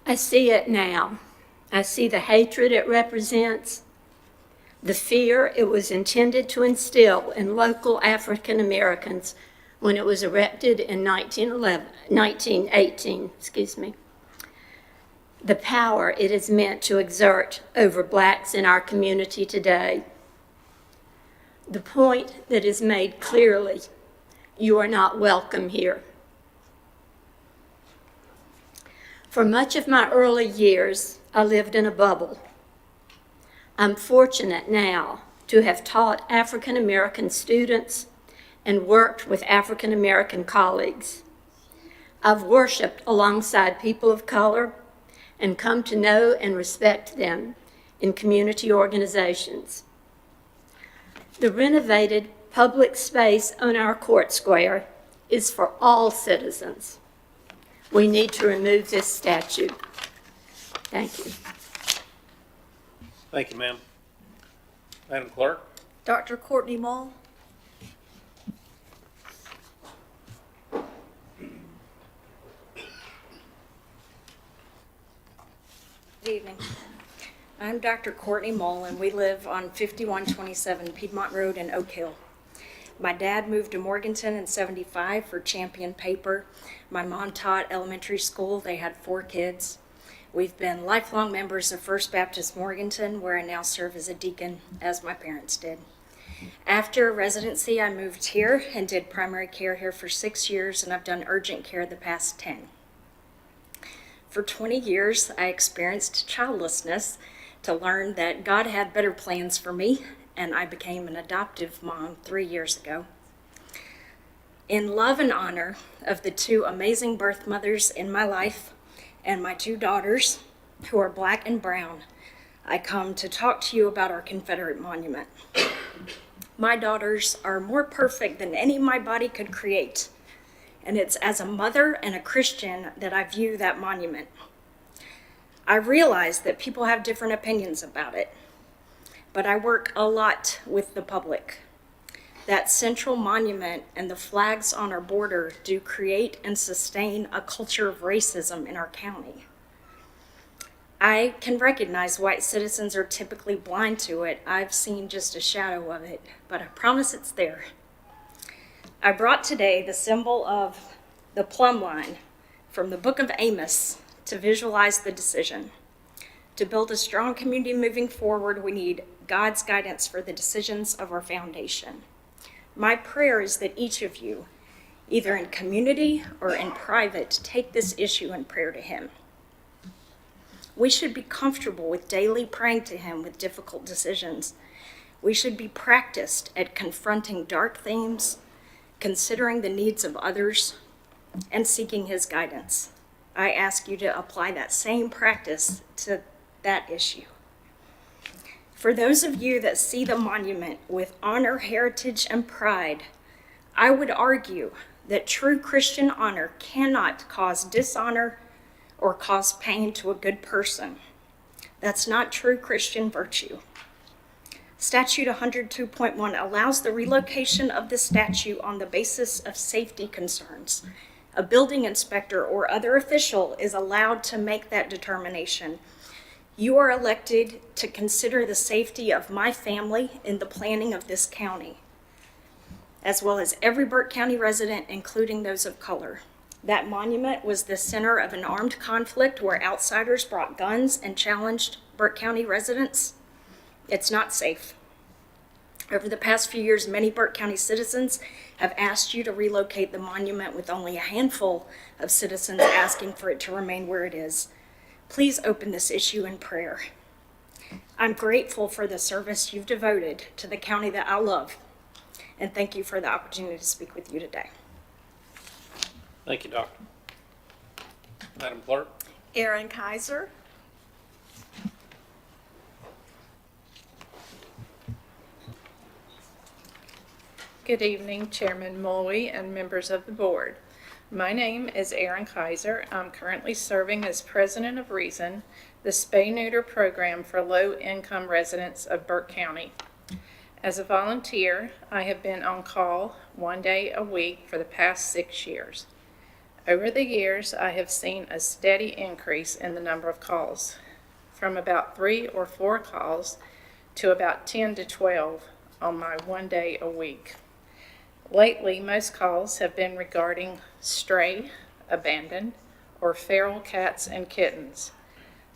I see it now. I see the hatred it represents, the fear it was intended to instill in local African Americans when it was erected in 1918, the power it is meant to exert over blacks in our community today. The point that is made clearly: you are not welcome here. For much of my early years, I lived in a bubble. I'm fortunate now to have taught African American students and worked with African American colleagues. I've worshiped alongside people of color and come to know and respect them in community organizations. The renovated public space on our court square is for all citizens. We need to remove this statue. Thank you. Thank you, ma'am. Madam Clerk? Dr. Courtney Mull. Good evening. I'm Dr. Courtney Mull, and we live on 5127 Piedmont Road in Oak Hill. My dad moved to Morganton in '75 for Champion Paper. My mom taught elementary school. They had 4 kids. We've been lifelong members of First Baptist Morganton, where I now serve as a deacon, as my parents did. After residency, I moved here and did primary care here for 6 years, and I've done urgent care the past 10. For 20 years, I experienced childlessness to learn that God had better plans for me, and I became an adoptive mom 3 years ago. In love and honor of the 2 amazing birth mothers in my life and my 2 daughters, who are black and brown, I come to talk to you about our Confederate monument. My daughters are more perfect than any my body could create, and it's as a mother and a Christian that I view that monument. I realize that people have different opinions about it, but I work a lot with the public. That central monument and the flags on our border do create and sustain a culture of racism in our county. I can recognize white citizens are typically blind to it. I've seen just a shadow of it, but I promise it's there. I brought today the symbol of the plumb line from the book of Amos to visualize the decision. To build a strong community moving forward, we need God's guidance for the decisions of our foundation. My prayer is that each of you, either in community or in private, take this issue in prayer to Him. We should be comfortable with daily praying to Him with difficult decisions. We should be practiced at confronting dark themes, considering the needs of others, and seeking His guidance. I ask you to apply that same practice to that issue. For those of you that see the monument with honor, heritage, and pride, I would argue that true Christian honor cannot cause dishonor or cause pain to a good person. That's not true Christian virtue. Statute 102.1 allows the relocation of the statue on the basis of safety concerns. A building inspector or other official is allowed to make that determination. You are elected to consider the safety of my family in the planning of this county, as well as every Burke County resident, including those of color. That monument was the center of an armed conflict where outsiders brought guns and challenged Burke County residents. It's not safe. Over the past few years, many Burke County citizens have asked you to relocate the monument, with only a handful of citizens asking for it to remain where it is. Please open this issue in prayer. I'm grateful for the service you've devoted to the county that I love, and thank you for the opportunity to speak with you today. Thank you, Doctor. Madam Clerk? Aaron Kaiser. Good evening, Chairman Mulvey and members of the board. My name is Aaron Kaiser. I'm currently serving as president of Reason, the spay-neuter program for low-income residents of Burke County. As a volunteer, I have been on call 1 day a week for the past 6 years. Over the years, I have seen a steady increase in the number of calls, from about 3 or 4 calls to about 10 to 12 on my 1 day a week. Lately, most calls have been regarding stray, abandoned, or feral cats and kittens.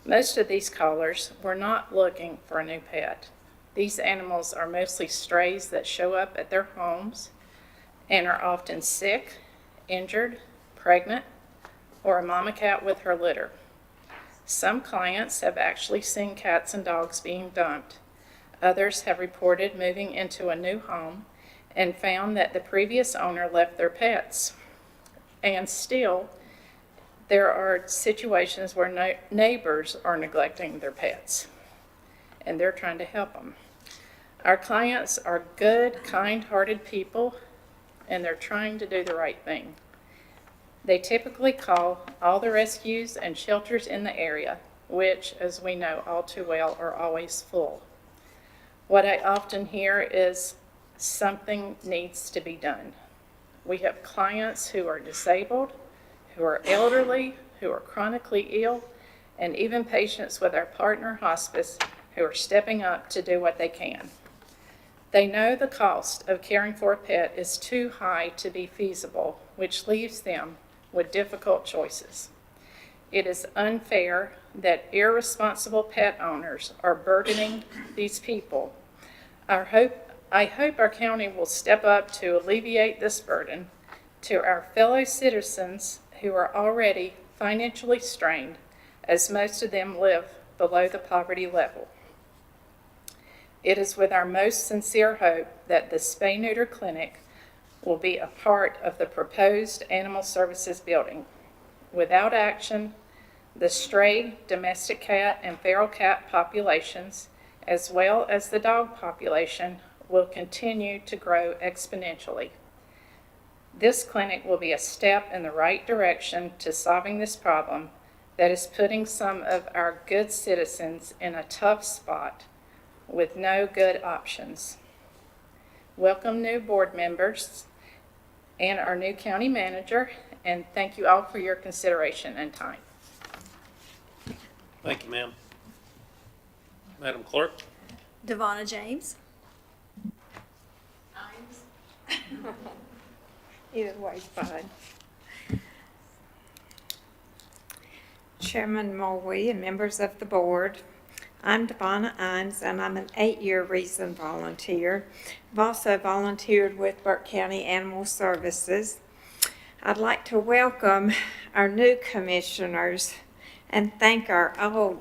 Most of these callers were not looking for a new pet. These animals are mostly strays that show up at their homes and are often sick, injured, pregnant, or a mama cat with her litter. Some clients have actually seen cats and dogs being dumped. Others have reported moving into a new home and found that the previous owner left their pets. And still, there are situations where neighbors are neglecting their pets, and they're trying to help them. Our clients are good, kind-hearted people, and they're trying to do the right thing. They typically call all the rescues and shelters in the area, which, as we know all too well, are always full. What I often hear is something needs to be done. We have clients who are disabled, who are elderly, who are chronically ill, and even patients with our partner hospice who are stepping up to do what they can. They know the cost of caring for a pet is too high to be feasible, which leaves them with difficult choices. It is unfair that irresponsible pet owners are burdening these people. I hope our county will step up to alleviate this burden to our fellow citizens who are already financially strained, as most of them live below the poverty level. It is with our most sincere hope that the spay-neuter clinic will be a part of the proposed animal services building. Without action, the stray, domestic cat, and feral cat populations, as well as the dog population, will continue to grow exponentially. This clinic will be a step in the right direction to solving this problem that is putting some of our good citizens in a tough spot with no good options. welcome new board members and our new county manager, and thank you all for your consideration and time. Thank you, ma'am. Madam Clerk? Devonna James. Either way's fine. Chairman Mulvey and members of the board, I'm Devonna Imes, and I'm an 8-year Reason volunteer. I've also volunteered with Burke County Animal Services. I'd like to welcome our new commissioners and thank our old,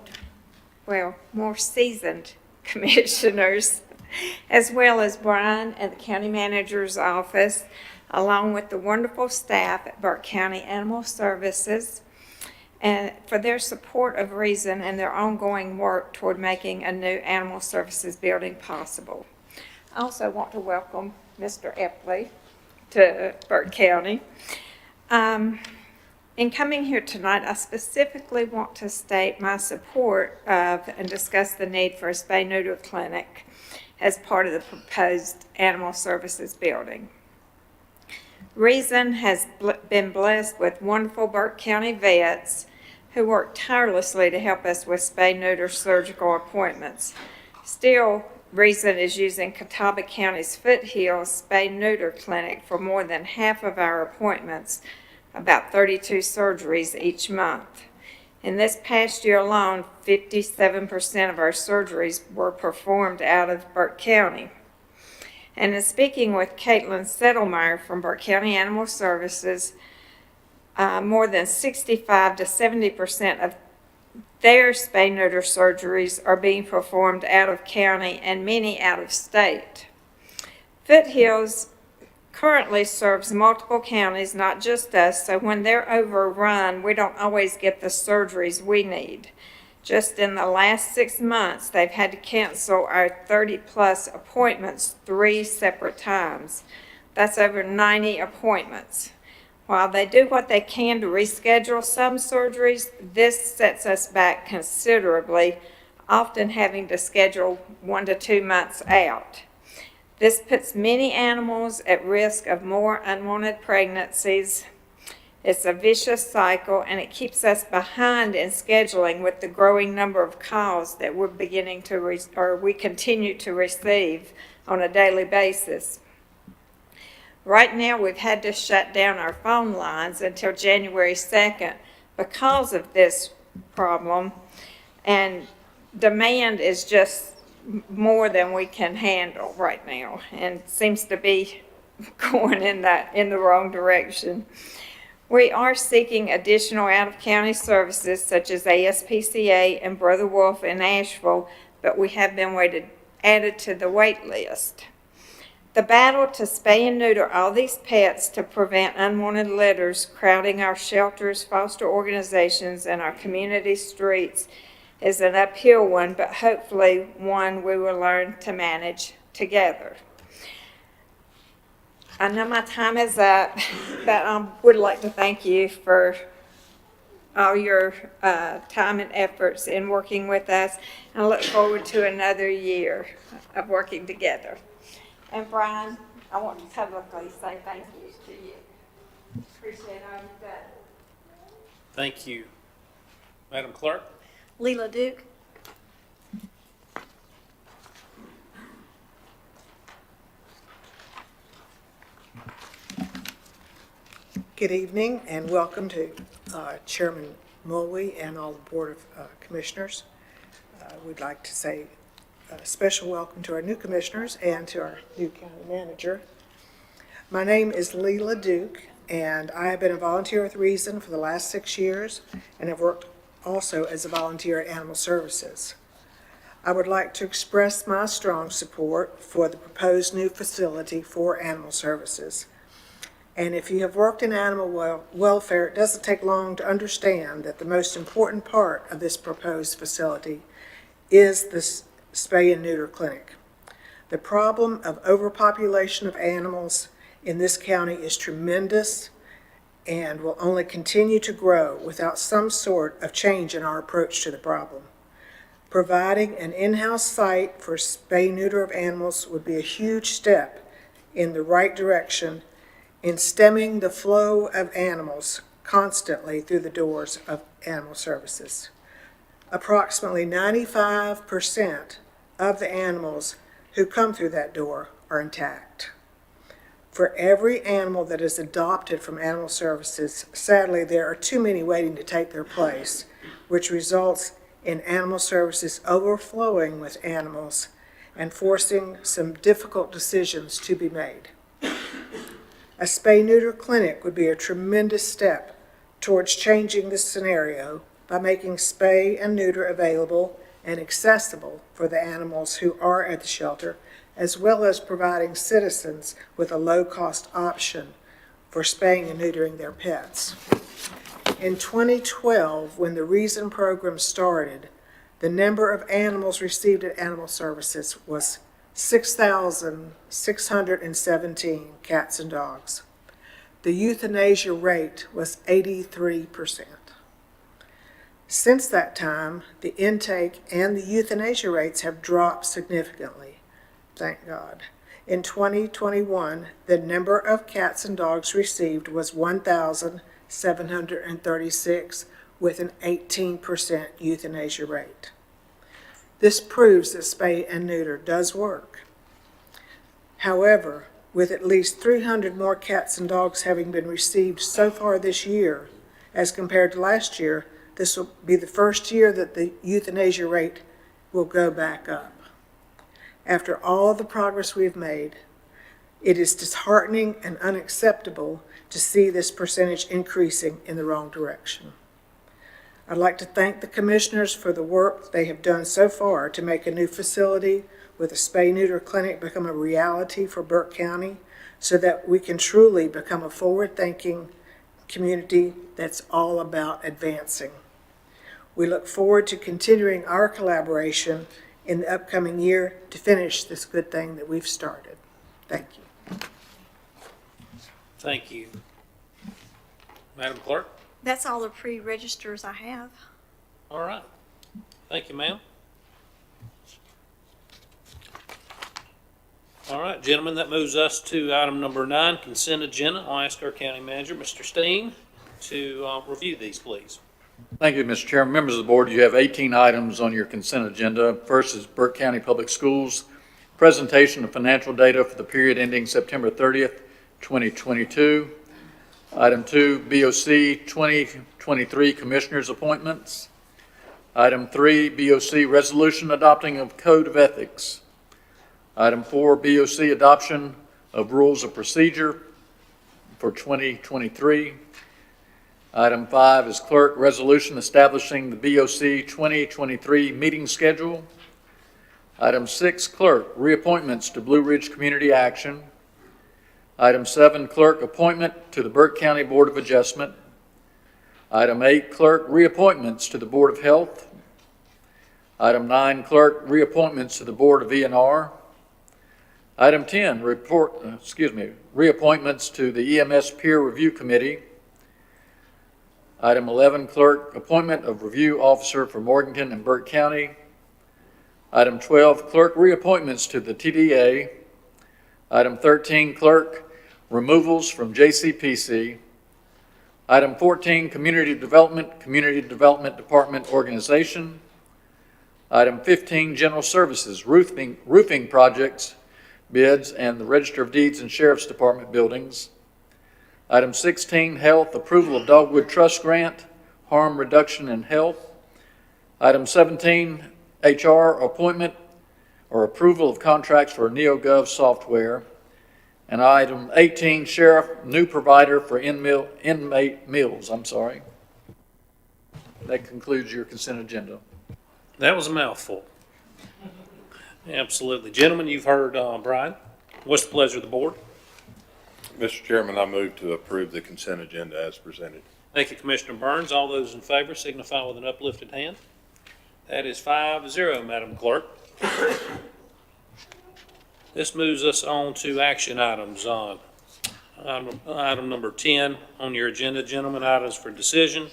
well, more seasoned commissioners, as well as Brian at the county manager's office, along with the wonderful staff at Burke County Animal Services, and for their support of Reason and their ongoing work toward making a new animal services building possible. I also want to welcome Mr. Epley to Burke County. In coming here tonight, I specifically want to state my support of and discuss the need for a spay-neuter clinic as part of the proposed animal services building. Reason has been blessed with wonderful Burke County vets who work tirelessly to help us with spay-neuter surgical appointments. Still, Reason is using Catawba County's Foothills Spay-Neuter Clinic for more than half of our appointments, about 32 surgeries each month. In this past year alone, 57% of our surgeries were performed out of Burke County. And in speaking with Caitlin Settlemeyer from Burke County Animal Services, more than 65 to 70% of their spay-neuter surgeries are being performed out of county and many out of state. Foothills currently serves multiple counties, not just us, so when they're overrun, we don't always get the surgeries we need. Just in the last 6 months, they've had to cancel our 30-plus appointments 3 separate times. That's over 90 appointments. While they do what they can to reschedule some surgeries, this sets us back considerably, often having to schedule 1 to 2 months out. This puts many animals at risk of more unwanted pregnancies. It's a vicious cycle, and it keeps us behind in scheduling with the growing number of calls that we're beginning to we continue to receive on a daily basis. Right now, we've had to shut down our phone lines until January 2nd because of this problem, and demand is just more than we can handle right now, and seems to be going in the wrong direction. We are seeking additional out-of-county services such as ASPCA and Brother Wolf in Asheville, but we have been added to the wait list. The battle to spay and neuter all these pets to prevent unwanted litters crowding our shelters, foster organizations, and our community streets is an uphill one, but hopefully one we will learn to manage together. I know my time is up, but I would like to thank you for all your time and efforts in working with us. I look forward to another year of working together. And Brian, I want to publicly say thank you to you. Appreciate all you've done. Thank you. Madam Clerk? Leila Duke. Good evening and welcome to Chairman Mulvey and all the Board of Commissioners. We'd like to say a special welcome to our new commissioners and to our new county manager. My name is Leila Duke, and I have been a volunteer with Reason for the last 6 years and have worked also as a volunteer at Animal Services. I would like to express my strong support for the proposed new facility for Animal Services. And if you have worked in animal welfare, it doesn't take long to understand that the most important part of this proposed facility is the spay and neuter clinic. The problem of overpopulation of animals in this county is tremendous and will only continue to grow without some sort of change in our approach to the problem. Providing an in-house site for spay and neuter of animals would be a huge step in the right direction in stemming the flow of animals constantly through the doors of animal services. Approximately 95% of the animals who come through that door are intact. For every animal that is adopted from animal services, sadly, there are too many waiting to take their place, which results in animal services overflowing with animals and forcing some difficult decisions to be made. A spay-neuter clinic would be a tremendous step towards changing this scenario by making spay and neuter available and accessible for the animals who are at the shelter, as well as providing citizens with a low-cost option for spaying and neutering their pets. In 2012, when the Reason program started, the number of animals received at animal services was 6,617 cats and dogs. The euthanasia rate was 83%. Since that time, the intake and the euthanasia rates have dropped significantly, thank God. In 2021, the number of cats and dogs received was 1,736, with an 18% euthanasia rate. This proves that spay and neuter does work. However, with at least 300 more cats and dogs having been received so far this year, as compared to last year, this will be the first year that the euthanasia rate will go back up. After all the progress we've made, it is disheartening and unacceptable to see this percentage increasing in the wrong direction. I'd like to thank the commissioners for the work they have done so far to make a new facility with a spay-neuter clinic become a reality for Burke County so that we can truly become a forward-thinking community that's all about advancing. We look forward to continuing our collaboration in the upcoming year to finish this good thing that we've started. Thank you. Thank you. Madam Clerk? That's all the pre-registers I have. All right. Thank you, ma'am. All right, gentlemen, that moves us to item number 9, consent agenda. I'll ask our county manager, Mr. Steen, to review these, please. Thank you, Mr. Chairman. Members of the board, you have 18 items on your consent agenda. First is Burke County Public Schools presentation of financial data for the period ending September 30th, 2022. Item 2, BOC 2023 Commissioners Appointments. Item 3, BOC Resolution Adopting of Code of Ethics. Item 4, BOC Adoption of Rules of Procedure for 2023. Item 5 is Clerk Resolution Establishing the BOC 2023 Meeting Schedule. Item 6, Clerk Reappointments to Blue Ridge Community Action. Item 7, Clerk Appointment to the Burke County Board of Adjustment. Item 8, Clerk Reappointments to the Board of Health. Item 9, Clerk Reappointments to the Board of E&R. Item 10, Reappointments to the EMS Peer Review Committee. Item 11, Clerk Appointment of Review Officer for Morganton and Burke County. Item 12, Clerk Reappointments to the TDA. Item 13, Clerk Removals from JCPC. Item 14, Community Development Department Organization. Item 15, General Services, roofing projects, bids, and the Register of Deeds and Sheriff's Department buildings. Item 16, Health, approval of Dogwood Trust Grant, harm reduction in health. Item 17, HR, appointment or approval of contracts for NeoGov software. And item 18, Sheriff, new provider for inmate meals. That concludes your consent agenda. That was a mouthful. Absolutely. Gentlemen, you've heard Brian. What's the pleasure of the board? Mr. Chairman, I move to approve the consent agenda as presented. Thank you, Commissioner Burns. All those in favor signify with an uplifted hand. That is 5-0, Madam Clerk. This moves us on to action items. Item number 10 on your agenda, gentlemen, items for decision.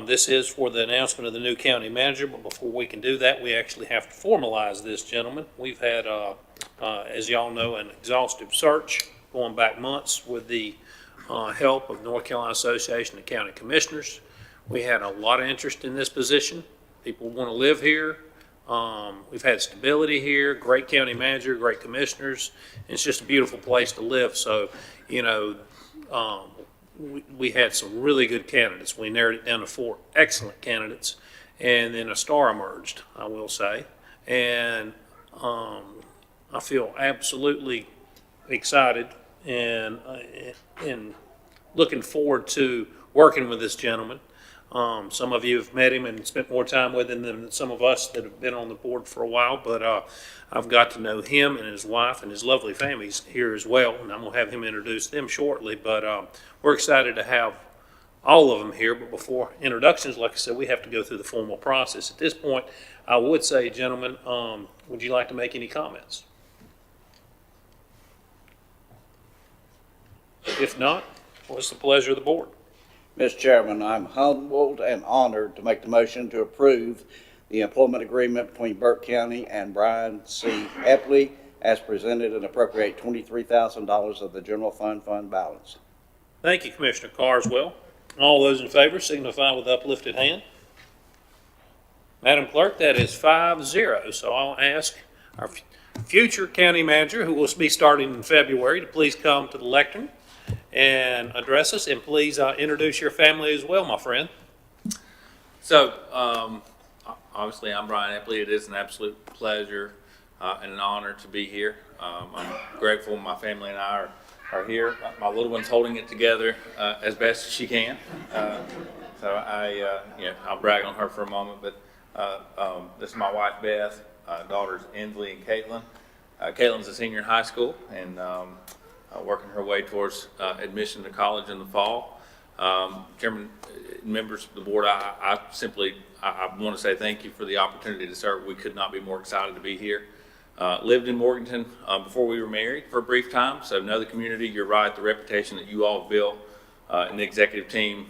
This is for the announcement of the new county manager, but before we can do that, we actually have to formalize this, gentlemen. We've had as y'all know, an exhaustive search going back months with the help of North Carolina Association of County Commissioners. We had a lot of interest in this position. People want to live here. We've had stability here, great county manager, great commissioners. It's just a beautiful place to live. So, you know, we had some really good candidates. We narrowed it down to 4 excellent candidates, and then a star emerged, I will say. And I feel absolutely excited and looking forward to working with this gentleman. Some of you have met him and spent more time with him than some of us that have been on the board for a while, but I've got to know him and his wife and his lovely families here as well, and I'm going to have him introduce them shortly. But we're excited to have all of them here, but before introductions, like I said, we have to go through the formal process. At this point, I would say, gentlemen, would you like to make any comments? If not, what's the pleasure of the board? Mr. Chairman, I'm humbled and honored to make the motion to approve the employment agreement between Burke County and Brian C. Epley as presented and appropriate $23,000 of the general fund balance. Thank you, Commissioner Carswell. All those in favor signify with uplifted hand. Madam Clerk, that is 5-0. So I'll ask our future county manager, who will be starting in February, to please come to the lectern and address us, and please introduce your family as well, my friend. So, obviously, I'm Brian Epley. It is an absolute pleasure and an honor to be here. I'm grateful my family and I are here. My little one's holding it together as best as she can. So I'll brag on her for a moment, but this is my wife, Beth, daughters Inslee and Caitlin. Caitlin's a senior in high school and working her way towards admission to college in the fall. Chairman, members of the board, I want to say thank you for the opportunity to serve. We could not be more excited to be here. Lived in Morganton before we were married for a brief time, so know the community. You're right, the reputation that you all have built and the executive team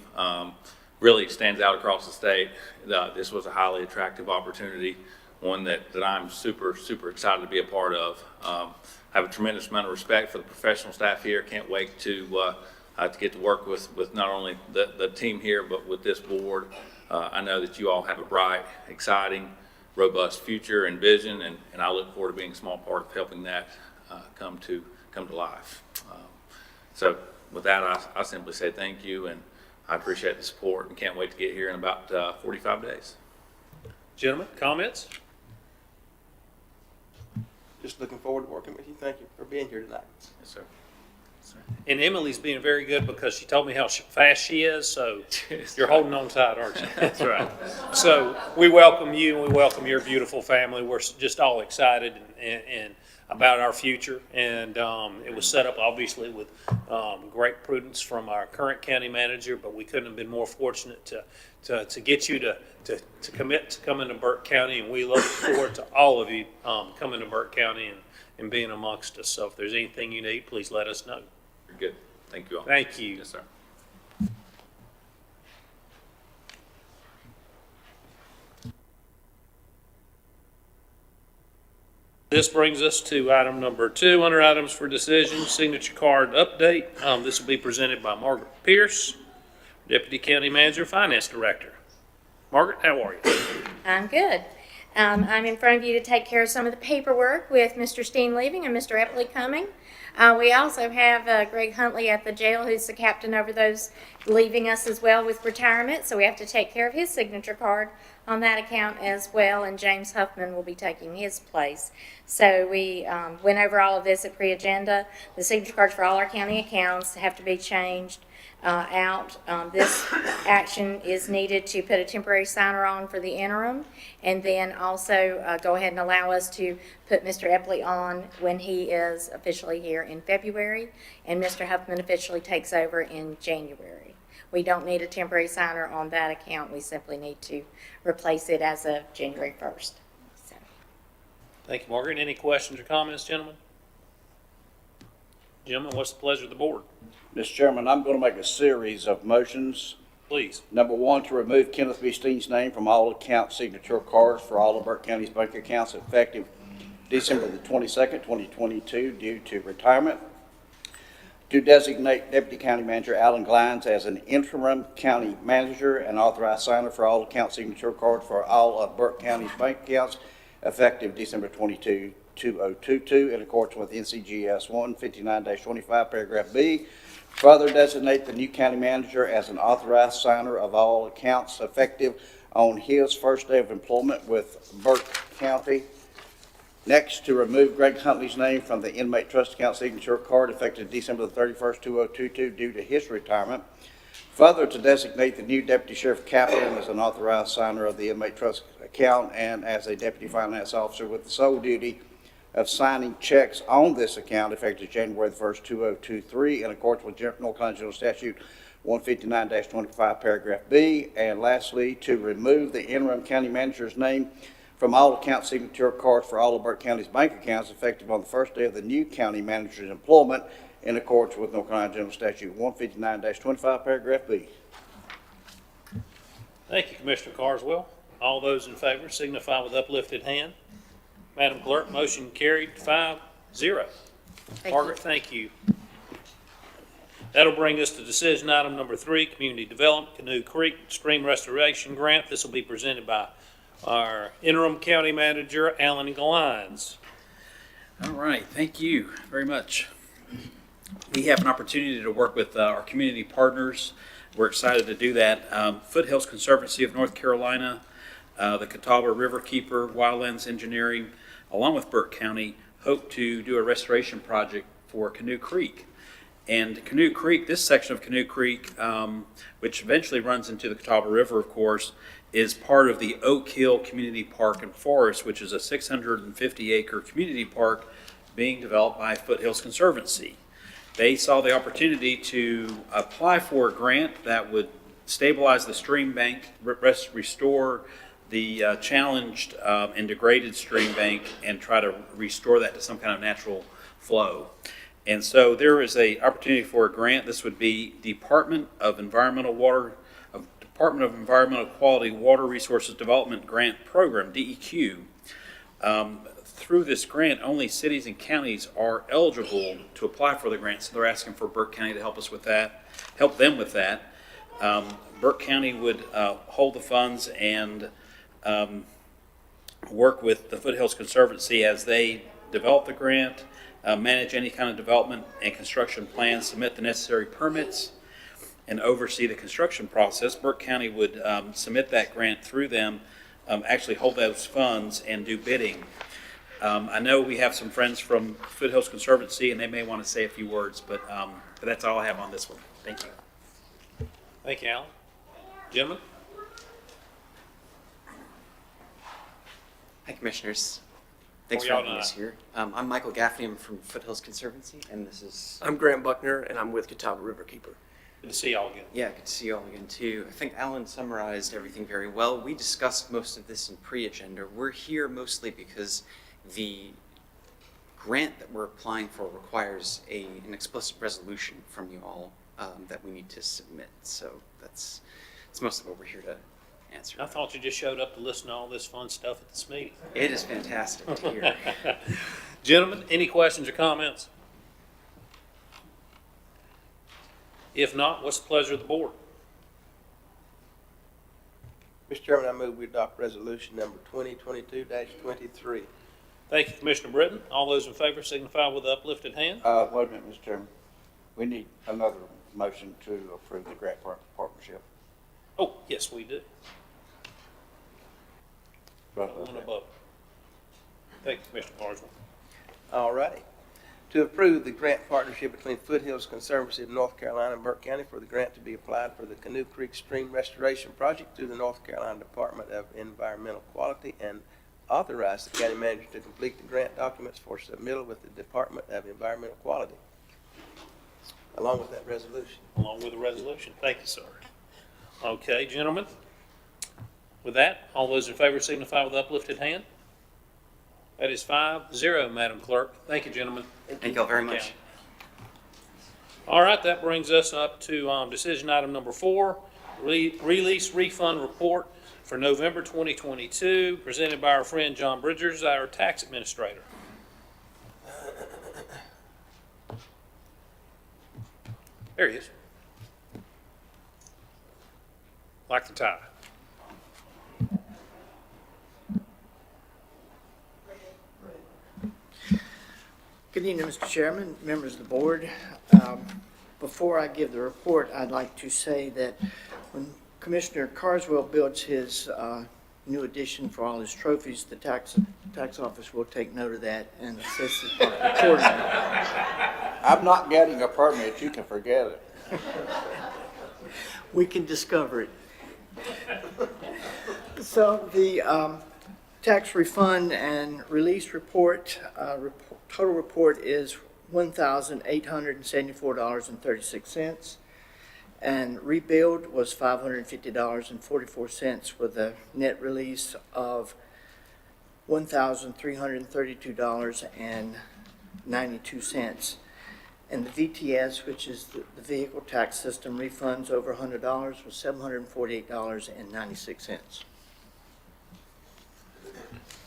really stands out across the state. This was a highly attractive opportunity, one that I'm super, super excited to be a part of. I have a tremendous amount of respect for the professional staff here. Can't wait to get to work with not only the team here, but with this board. I know that you all have a bright, exciting, robust future and vision, and I look forward to being a small part of helping that come to life. So with that, I simply say thank you, and I appreciate the support and can't wait to get here in about 45 days. Gentlemen, comments? Just looking forward to working with you. Thank you for being here tonight. Yes, sir. And Emily's being very good because she told me how fast she is, so you're holding on tight, aren't you? That's right. So we welcome you and we welcome your beautiful family. We're just all excited and about our future. And it was set up obviously with great prudence from our current county manager, but we couldn't have been more fortunate to get you to commit to coming to Burke County, and we look forward to all of you coming to Burke County and being amongst us. So if there's anything you need, please let us know. Good. Thank you all. Thank you. Yes, sir. This brings us to item number 2 under items for decision, signature card update. This will be presented by Margaret Pierce, Deputy County Manager, Finance Director. Margaret, how are you? I'm good. I'm in front of you to take care of some of the paperwork with Mr. Steen leaving and Mr. Epley coming. We also have Greg Huntley at the jail, who's the captain over those leaving us as well with retirement, so we have to take care of his signature card on that account as well, and James Huffman will be taking his place. So we went over all of this at pre-agenda. The signature cards for all our county accounts have to be changed out. This action is needed to put a temporary signer on for the interim, and then also go ahead and allow us to put Mr. Epley on when he is officially here in February, and Mr. Huffman officially takes over in January. We don't need a temporary signer on that account. We simply need to replace it as of January 1st. So. Thank you, Margaret. Any questions or comments, gentlemen? Gentlemen, what's the pleasure of the board? Mr. Chairman, I'm going to make a series of motions. Please. Number 1, to remove Kenneth B. Steen's name from all account signature cards for all of Burke County's bank accounts effective December the 22nd, 2022, due to retirement. To designate Deputy County Manager Alan Glines as an interim county manager and authorized signer for all account signature cards for all of Burke County's bank accounts effective December 22, 2022, in accordance with NCGS 159-25, paragraph B. Further designate the new county manager as an authorized signer of all accounts effective on his first day of employment with Burke County. Next, to remove Greg Huntley's name from the inmate trust account signature card effective December the 31st, 2022, due to his retirement. Further, to designate the new Deputy Sheriff Kaplan as an authorized signer of the inmate trust account and as a Deputy Finance Officer with the sole duty of signing checks on this account effective January the 1st, 2023, in accordance with North Carolina General Statute 159-25, paragraph B. And lastly, to remove the interim county manager's name from all account signature cards for all of Burke County's bank accounts effective on the first day of the new county manager's employment in accordance with North Carolina General Statute 159-25, paragraph B. Thank you, Commissioner Carswell. All those in favor signify with uplifted hand. Madam Clerk, motion carried 5-0. Margaret, thank you. That'll bring us to decision item number 3, Community Development, Canoe Creek Stream Restoration Grant. This will be presented by our interim county manager, Alan Glines. All right, thank you very much. We have an opportunity to work with our community partners. We're excited to do that. Foothills Conservancy of North Carolina, the Catawba Riverkeeper, Wildlands Engineering, along with Burke County, hope to do a restoration project for Canoe Creek. And Canoe Creek, this section of Canoe Creek, which eventually runs into the Catawba River, of course, is part of the Oak Hill Community Park and Forest, which is a 650-acre community park being developed by Foothills Conservancy. They saw the opportunity to apply for a grant that would stabilize the stream bank, restore the challenged and degraded stream bank, and try to restore that to some kind of natural flow. And so there is an opportunity for a grant. This would be Department of Environmental Quality Water Resources Development Grant Program, DEQ. Through this grant, only cities and counties are eligible to apply for the grant, so they're asking for Burke County to help us with that, help them with that. Burke County would hold the funds and work with the Foothills Conservancy as they develop the grant, manage any kind of development and construction plans, submit the necessary permits, and oversee the construction process. Burke County would submit that grant through them, actually hold those funds and do bidding. I know we have some friends from Foothills Conservancy, and they may want to say a few words, but that's all I have on this one. Thank you. Thank you, Alan. Gentlemen? Hi, Commissioners. Thanks for having us here. I'm Michael Gaffney. I'm from Foothills Conservancy, and this is... I'm Graham Buckner, and I'm with Catawba Riverkeeper. Good to see y'all again. Yeah, good to see you all again, too. I think Alan summarized everything very well. We discussed most of this in pre-agenda. We're here mostly because the grant that we're applying for requires an explicit resolution from you all that we need to submit. So that's most of what we're here to answer. I thought you just showed up to listen to all this fun stuff at this meeting. It is fantastic to hear. Gentlemen, any questions or comments? If not, what's the pleasure of the board? Mr. Chairman, I move we adopt resolution number 2022-23. Thank you, Commissioner Britton. All those in favor signify with the uplifted hand. Wait a minute, Mr. Chairman. We need another motion to approve the grant partnership. Oh, yes, we do. Right. One above. Thank you, Commissioner Carswell. All righty. To approve the grant partnership between Foothills Conservancy of North Carolina and Burke County for the grant to be applied for the Canoe Creek Stream Restoration Project through the North Carolina Department of Environmental Quality, and authorize the county manager to complete the grant documents for submittal with the Department of Environmental Quality, along with that resolution. Along with the resolution. Thank you, sir. Okay, gentlemen. With that, all those in favor signify with uplifted hand. That is 5-0, Madam Clerk. Thank you, gentlemen. Thank you all very much. All right, that brings us up to decision item number 4, release refund report for November 2022, presented by our friend John Bridgers, our tax administrator. There he is. Like the tie. Good evening, Mr. Chairman, members of the board. Before I give the report, I'd like to say that when Commissioner Carswell builds his new addition for all his trophies, the tax office will take note of that and assist us accordingly. I'm not getting a permit, you can forget it. We can discover it. So the tax refund and release report, total report is $1,874.36. And rebuild was $550.44 with a net release of $1,332.92. And the VTS, which is the vehicle tax system, refunds over $100 was $748.96.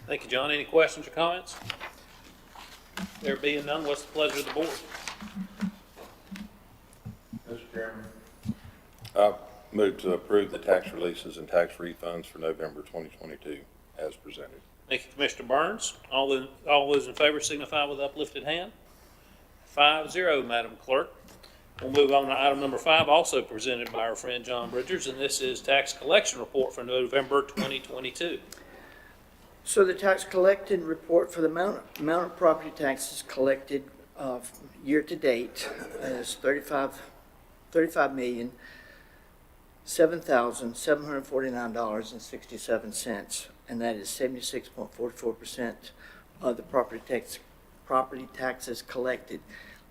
Thank you, John. Any questions or comments? There being none, what's the pleasure of the board? Mr. Chairman. Move to approve the tax releases and tax refunds for November 2022 as presented. Thank you, Commissioner Burns. All those in favor signify with uplifted hand. 5-0, Madam Clerk. We'll move on to item number 5, also presented by our friend John Bridgers, and this is tax collection report for November 2022. So the tax collected report for the amount of property taxes collected year to date is $35,749.67, and that is 76.44% of the property taxes collected,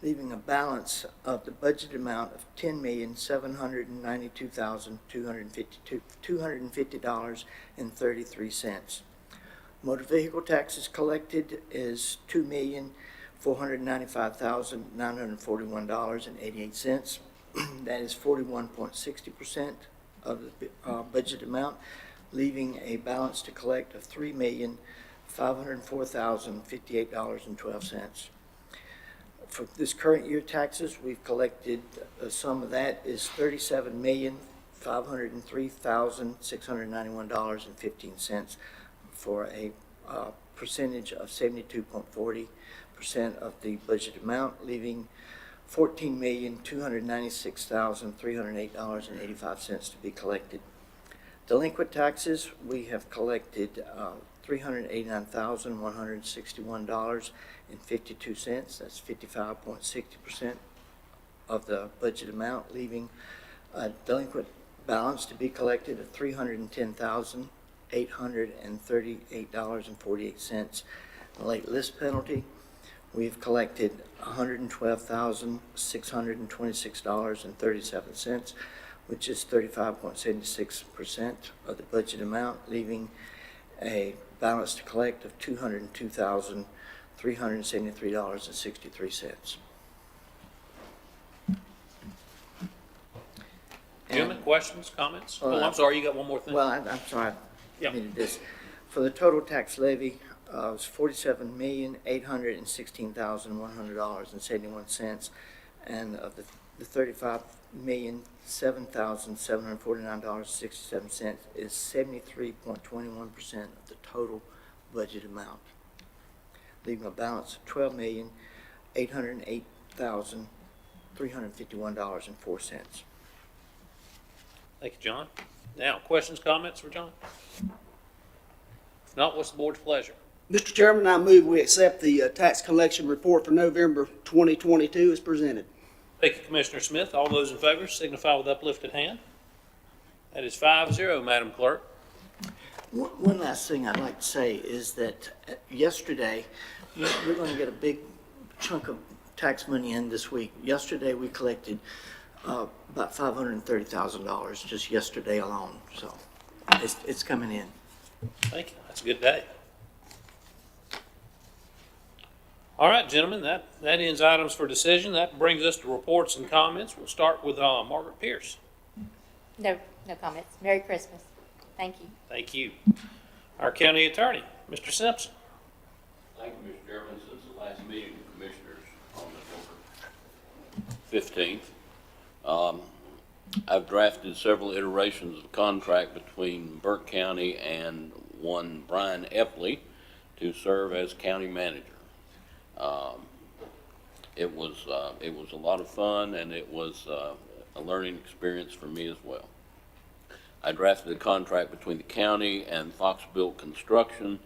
leaving a balance of the budget amount of $10,792,250.33. Motor vehicle taxes collected is $2,495,941.88. That is 41.60% of the budget amount, leaving a balance to collect of $3,504,058.12. For this current year taxes, we've collected, the sum of that is $37,503,691.15 for a percentage of 72.40% of the budget amount, leaving $14,296,308.85 to be collected. Delinquent taxes, we have collected $389,161.52. That's 55.60% of the budget amount, leaving a delinquent balance to be collected of $310,838.48. The late list penalty, we've collected $112,626.37, which is 35.76% of the budget amount, leaving a balance to collect of $202,373.63. Gentlemen, questions, comments? Well, I'm sorry, you got one more thing? Well, I'm sorry, I needed this. For the total tax levy, it was $47,816,100.71, and of the $35,007,749.67 is 73.21% of the total budget amount, leaving a balance of $12,808,351.04. Thank you, John. Now, questions, comments for John? If not, what's the board's pleasure? Mr. Chairman, I move we accept the tax collection report for November 2022 as presented. Thank you, Commissioner Smith. All those in favor signify with uplifted hand. That is 5-0, Madam Clerk. One last thing I'd like to say is that yesterday, we're going to get a big chunk of tax money in this week. Yesterday, we collected about $530,000 just yesterday alone, so it's coming in. Thank you. That's a good day. All right, gentlemen, that ends items for decision. That brings us to reports and comments. We'll start with Margaret Pierce. No comments. Merry Christmas. Thank you. Thank you. Our county attorney, Mr. Simpson. Thank you, Mr. Chairman. Since the last meeting of commissioners on November 15th, I've drafted several iterations of contract between Burke County and one Brian Epley to serve as county manager. It was a lot of fun, and it was a learning experience for me as well. I drafted a contract between the county and Fox-Built Construction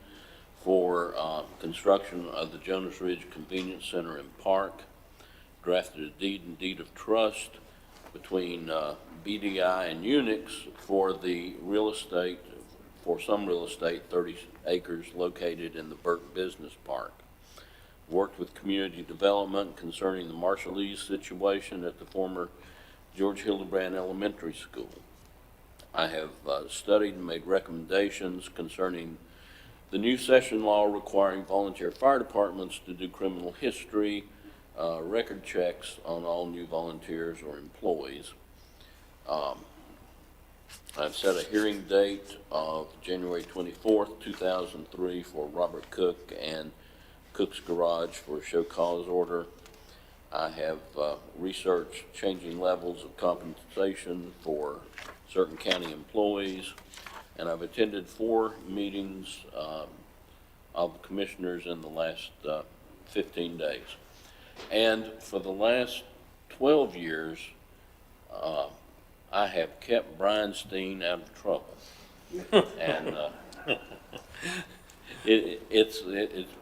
for construction of the Jonas Ridge Convenience Center and Park. Drafted a deed and deed of trust between BDI and Unix for the real estate, for some real estate, 30 acres located in the Burke Business Park. Worked with community development concerning the Marshallese situation at the former George Hildebrand Elementary School. I have studied and made recommendations concerning the new session law requiring volunteer fire departments to do criminal history, record checks on all new volunteers or employees. I've set a hearing date of January 24th, 2003 for Robert Cook and Cook's Garage for a show cause order. I have researched changing levels of compensation for certain county employees, and I've attended 4 meetings of commissioners in the last 15 days. And for the last 12 years, I have kept Brian Steen out of trouble. And it's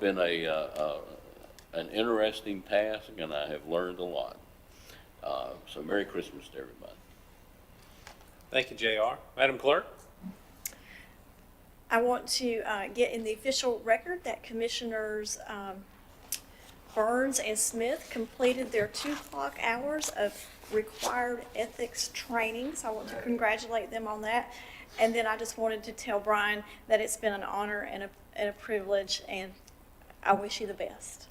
been an interesting task, and I have learned a lot. So Merry Christmas to everybody. Thank you, JR. Madam Clerk? I want to get in the official record that Commissioners Burns and Smith completed their 2 clock hours of required ethics training. So I want to congratulate them on that. And then I just wanted to tell Brian that it's been an honor and a privilege, and I wish you the best.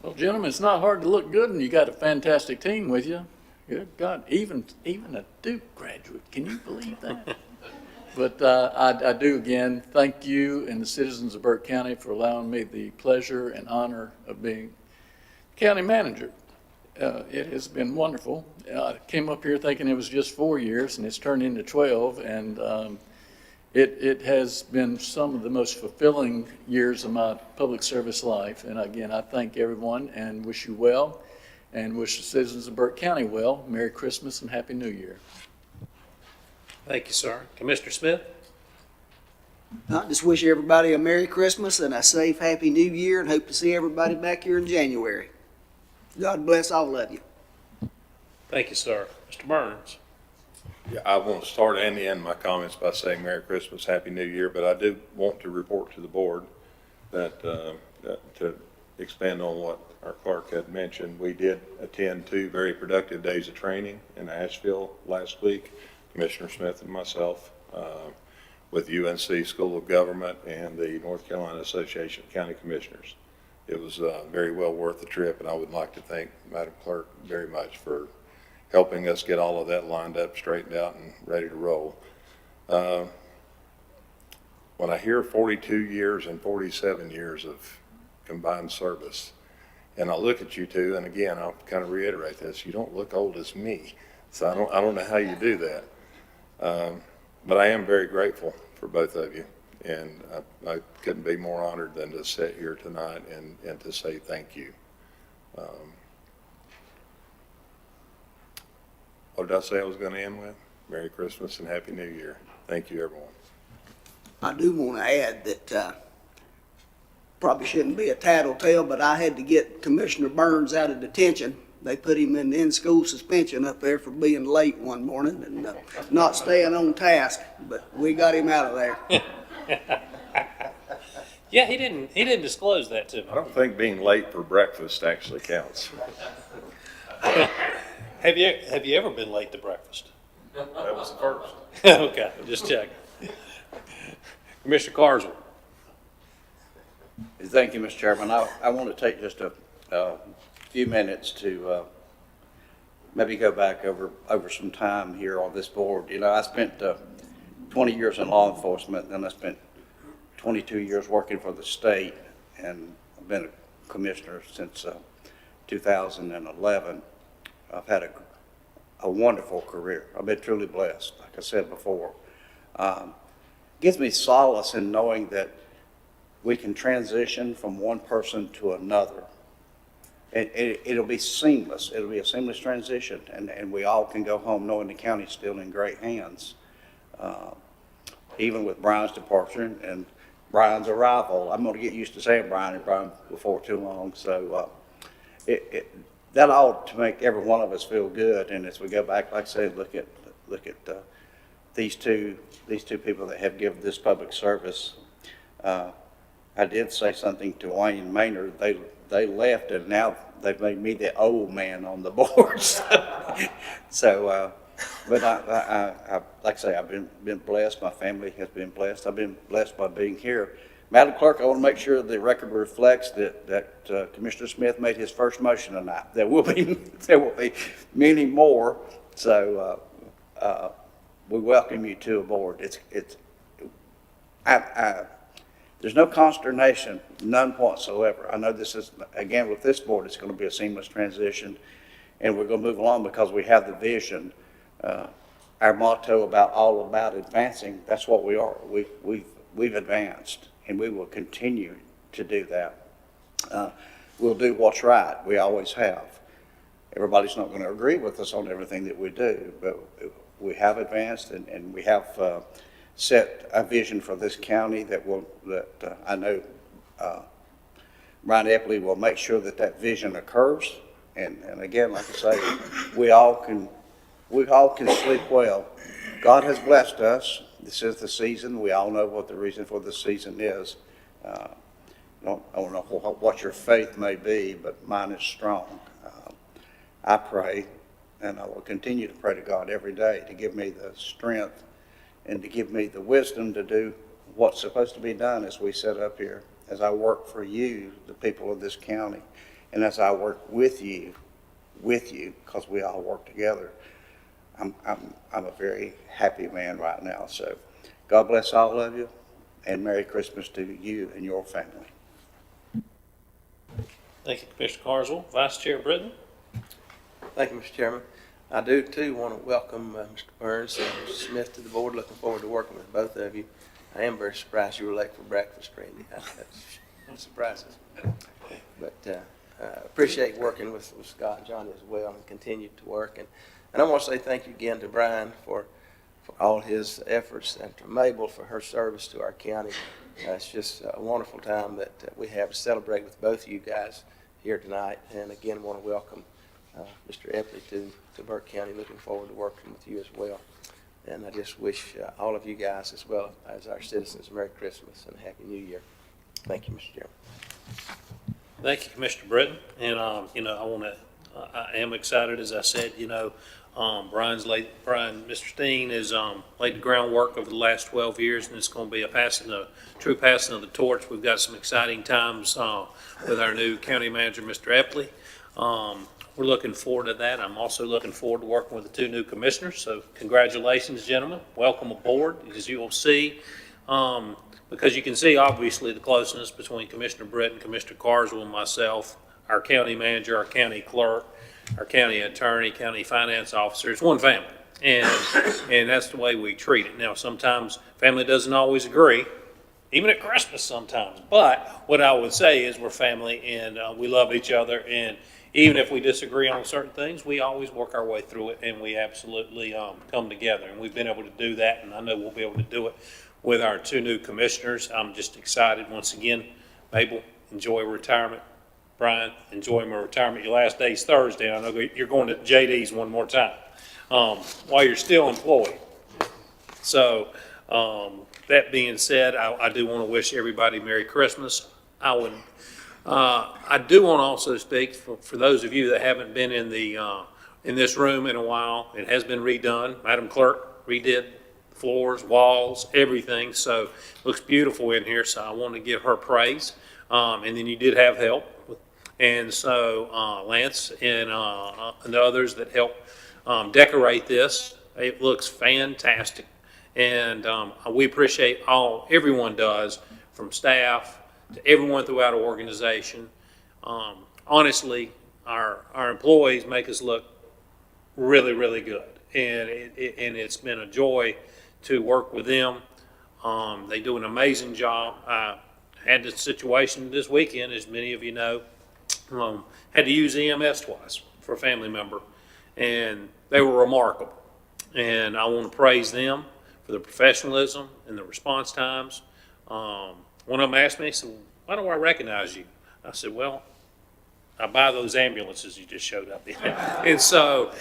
Well, gentlemen, it's not hard to look good, and you got a fantastic team with you. Good God, even a Duke graduate. Can you believe that? But I do again thank you and the citizens of Burke County for allowing me the pleasure and honor of being county manager. It has been wonderful. I came up here thinking it was just 4 years, and it's turned into 12, and it has been some of the most fulfilling years of my public service life. And again, I thank everyone and wish you well, and wish the citizens of Burke County well. Merry Christmas and Happy New Year. Thank you, sir. Commissioner Smith? I just wish everybody a Merry Christmas and a safe, Happy New Year, and hope to see everybody back here in January. God bless all of you. Thank you, sir. Mr. Burns? Yeah, I want to start and end my comments by saying Merry Christmas, Happy New Year, but I do want to report to the board that, to expand on what our clerk had mentioned, we did attend 2 very productive days of training in Asheville last week, Commissioner Smith and myself, with UNC School of Government and the North Carolina Association of County Commissioners. It was very well worth the trip, and I would like to thank Madam Clerk very much for helping us get all of that lined up, straightened out, and ready to roll. When I hear 42 years and 47 years of combined service, and I look at you two, and again, I'll kind of reiterate this, you don't look old as me, so I don't know how you do that. But I am very grateful for both of you, and I couldn't be more honored than to sit here tonight and to say thank you. What did I say I was going to end with? Merry Christmas and Happy New Year. Thank you, everyone. I do want to add that probably shouldn't be a tattletale, but I had to get Commissioner Burns out of detention. They put him in in-school suspension up there for being late one morning and not staying on task, but we got him out of there. Yeah, he didn't disclose that to me. I don't think being late for breakfast actually counts. Have you ever been late to breakfast? That was the first. Okay, just checking. Commissioner Carswell. Thank you, Mr. Chairman. I want to take just a few minutes to maybe go back over some time here on this board. You know, I spent 20 years in law enforcement, and I spent 22 years working for the state, and I've been a commissioner since 2011. I've had a wonderful career. I've been truly blessed, like I said before. Gives me solace in knowing that we can transition from one person to another. It'll be seamless. It'll be a seamless transition, and we all can go home knowing the county's still in great hands. Even with Brian's departure and Brian's arrival, I'm going to get used to saying Brian and Brian before too long. So that ought to make every one of us feel good. And as we go back, like I said, look at these two people that have given this public service. I did say something to Wayne Maynard. They left, and now they've made me the old man on the board. But I like I say, I've been blessed. My family has been blessed. I've been blessed by being here. Madam Clerk, I want to make sure the record reflects that Commissioner Smith made his first motion tonight. There will be many more. So we welcome you to aboard. There's no consternation, none whatsoever. I know this is, again, with this board, it's going to be a seamless transition, and we're going to move along because we have the vision. Our motto all about advancing, that's what we are. We've advanced, and we will continue to do that. We'll do what's right. We always have. Everybody's not going to agree with us on everything that we do, but we have advanced, and we have set a vision for this county that I know Brian Eppley will make sure that vision occurs. And again, like I say, we all can sleep well. God has blessed us. This is the season. We all know what the reason for the season is. I don't know what your faith may be, but mine is strong. I pray, and I will continue to pray to God every day to give me the strength and to give me the wisdom to do what's supposed to be done as we set up here, as I work for you, the people of this county, and as I work with you, because we all work together. I'm a very happy man right now. So God bless all of you, and Merry Christmas to you and your family. Thank you, Commissioner Carswell. Vice Chair Britton. Thank you, Mr. Chairman. I do, too, want to welcome Mr. Burns and Mr. Smith to the board. Looking forward to working with both of you. I am very surprised you were late for breakfast, Randy. That surprises me. But appreciate working with Scott and Johnny as well, and continue to work. And I want to say thank you again to Brian for all his efforts, and to Mabel for her service to our county. It's just a wonderful time that we have to celebrate with both of you guys here tonight. And again, want to welcome Mr. Eppley to Burke County. Looking forward to working with you as well. And I just wish all of you guys, as well as our citizens, Merry Christmas and a Happy New Year. Thank you, Mr. Chairman. Thank you, Commissioner Britton. And, I am excited, as I said, Mr. Steen has laid the groundwork over the last 12 years, and it's going to be a true passing of the torch. We've got some exciting times with our new county manager, Mr. Eppley. We're looking forward to that. I'm also looking forward to working with the two new commissioners. So congratulations, gentlemen. Welcome aboard. As you will see, because you can see, obviously, the closeness between Commissioner Britton, Commissioner Carswell, and myself, our county manager, our county clerk, our county attorney, county finance officer. It's one family, and that's the way we treat it. Now, sometimes family doesn't always agree, even at Christmas sometimes. But what I would say is we're family, and we love each other. And even if we disagree on certain things, we always work our way through it, and we absolutely come together. And we've been able to do that, and I know we'll be able to do it with our two new commissioners. I'm just excited once again. Mabel, enjoy retirement. Brian, enjoy my retirement. Your last day's Thursday. I know you're going to JD's one more time while you're still employed. So that being said, I do want to wish everybody Merry Christmas. I do want to also speak for those of you that haven't been in this room in a while. It has been redone. Madam Clerk redid the floors, walls, everything. So it looks beautiful in here. So I want to give her praise. And then you did have help. And so Lance and the others that helped decorate this, it looks fantastic. And we appreciate everyone does, from staff to everyone throughout our organization. Honestly, our employees make us look really, really good. And it's been a joy to work with them. They do an amazing job. I had this situation this weekend, as many of you know, had to use EMS twice for a family member, and they were remarkable. And I want to praise them for their professionalism and the response times. One of them asked me, he said, "Why do I recognize you?" I said, "Well, I buy those ambulances you just showed up in." And so,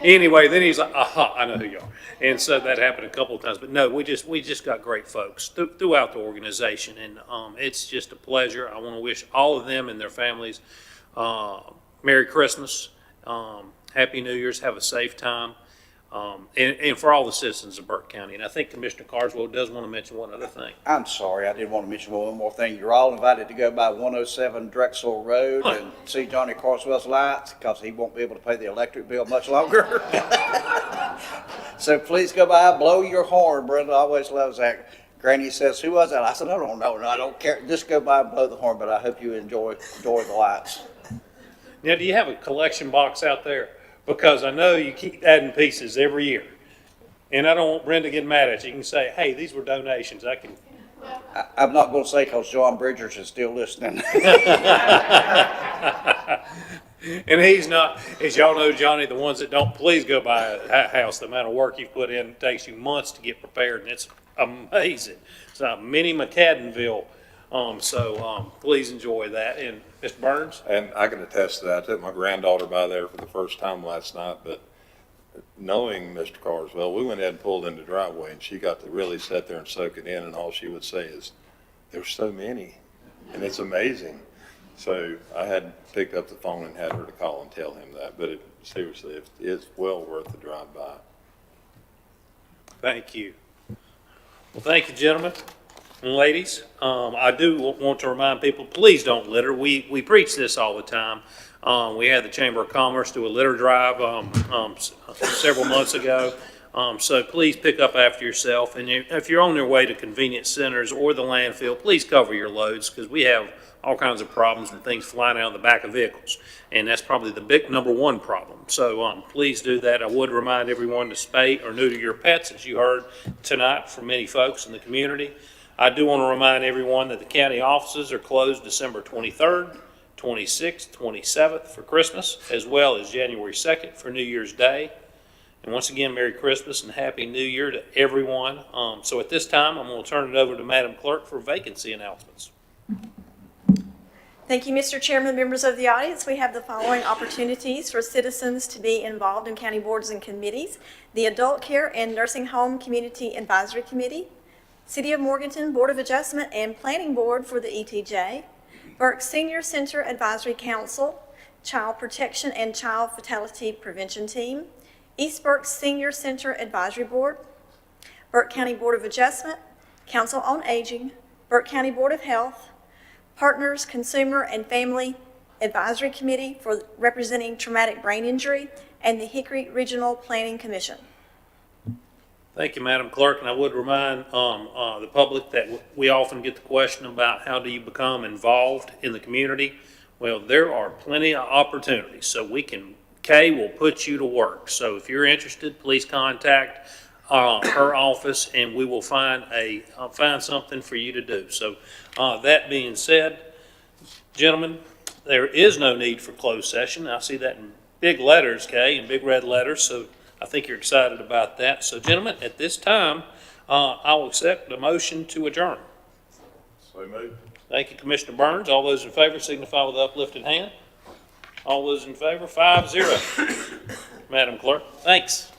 anyway, then he's like, "Aha, I know who you are." And so that happened a couple of times. But no, we just got great folks throughout the organization, and it's just a pleasure. I want to wish all of them and their families Merry Christmas, Happy New Year's, have a safe time. And for all the citizens of Burke County. And I think Commissioner Carswell does want to mention one other thing. I'm sorry, I did want to mention one more thing. You're all invited to go by 107 Drexel Road and see Johnny Carswell's lights, because he won't be able to pay the electric bill much longer. So please go by, blow your horn. Brenda always loves that. Granny says, "Who was that?" I said, "I don't know, I don't care. Just go by and blow the horn," but I hope you enjoy the lights. Now, do you have a collection box out there? Because I know you keep adding pieces every year. And I don't want Brenda to get mad at you. You can say, "Hey, these were donations." I'm not going to say, because John Bridgers is still listening. And he's not, as y'all know, Johnny, the ones that don't, please go by a house. The amount of work you've put in, it takes you months to get prepared, and it's amazing. It's a mini McCaddenville. Please enjoy that. And Mr. Burns? And I can attest to that. I took my granddaughter by there for the first time last night, but knowing Mr. Carswell, we went ahead and pulled in the driveway, and she got to really sit there and soak it in, and all she would say is, "There's so many," and it's amazing. So I had picked up the phone and had her to call and tell him that, but seriously, it is well worth the drive by. Thank you. Well, thank you, gentlemen and ladies. I do want to remind people, please don't litter. We preach this all the time. We had the Chamber of Commerce do a litter drive several months ago. So please pick up after yourself. And if you're on your way to convenience centers or the landfill, please cover your loads, because we have all kinds of problems and things flying out of the back of vehicles. And that's probably the big number one problem. So please do that. I would remind everyone to spay or neuter your pets, as you heard tonight from many folks in the community. I do want to remind everyone that the county offices are closed December 23rd, 26th, 27th for Christmas, as well as January 2nd for New Year's Day. And once again, Merry Christmas and Happy New Year to everyone. So at this time, I'm going to turn it over to Madam Clerk for vacancy announcements. Thank you, Mr. Chairman, members of the audience. We have the following opportunities for citizens to be involved in county boards and committees: the Adult Care and Nursing Home Community Advisory Committee, City of Morganton Board of Adjustment and Planning Board for the ETJ, Burke Senior Center Advisory Council, Child Protection and Child Fatality Prevention Team, East Burke Senior Center Advisory Board, Burke County Board of Adjustment, Council on Aging, Burke County Board of Health, Partners Consumer and Family Advisory Committee for representing traumatic brain injury, and the Hickory Regional Planning Commission. Thank you, Madam Clerk, and I would remind the public that we often get the question about how do you become involved in the community. Well, there are plenty of opportunities, so Kay will put you to work. So if you're interested, please contact her office, and we will find something for you to do. So that being said, gentlemen, there is no need for closed session. I see that in big letters, Kay, in big red letters, so I think you're excited about that. So, gentlemen, at this time, I'll accept the motion to adjourn. So moved. Thank you, Commissioner Burns. All those in favor signify with uplifted hand. All those in favor, 5-0. Madam Clerk, thanks.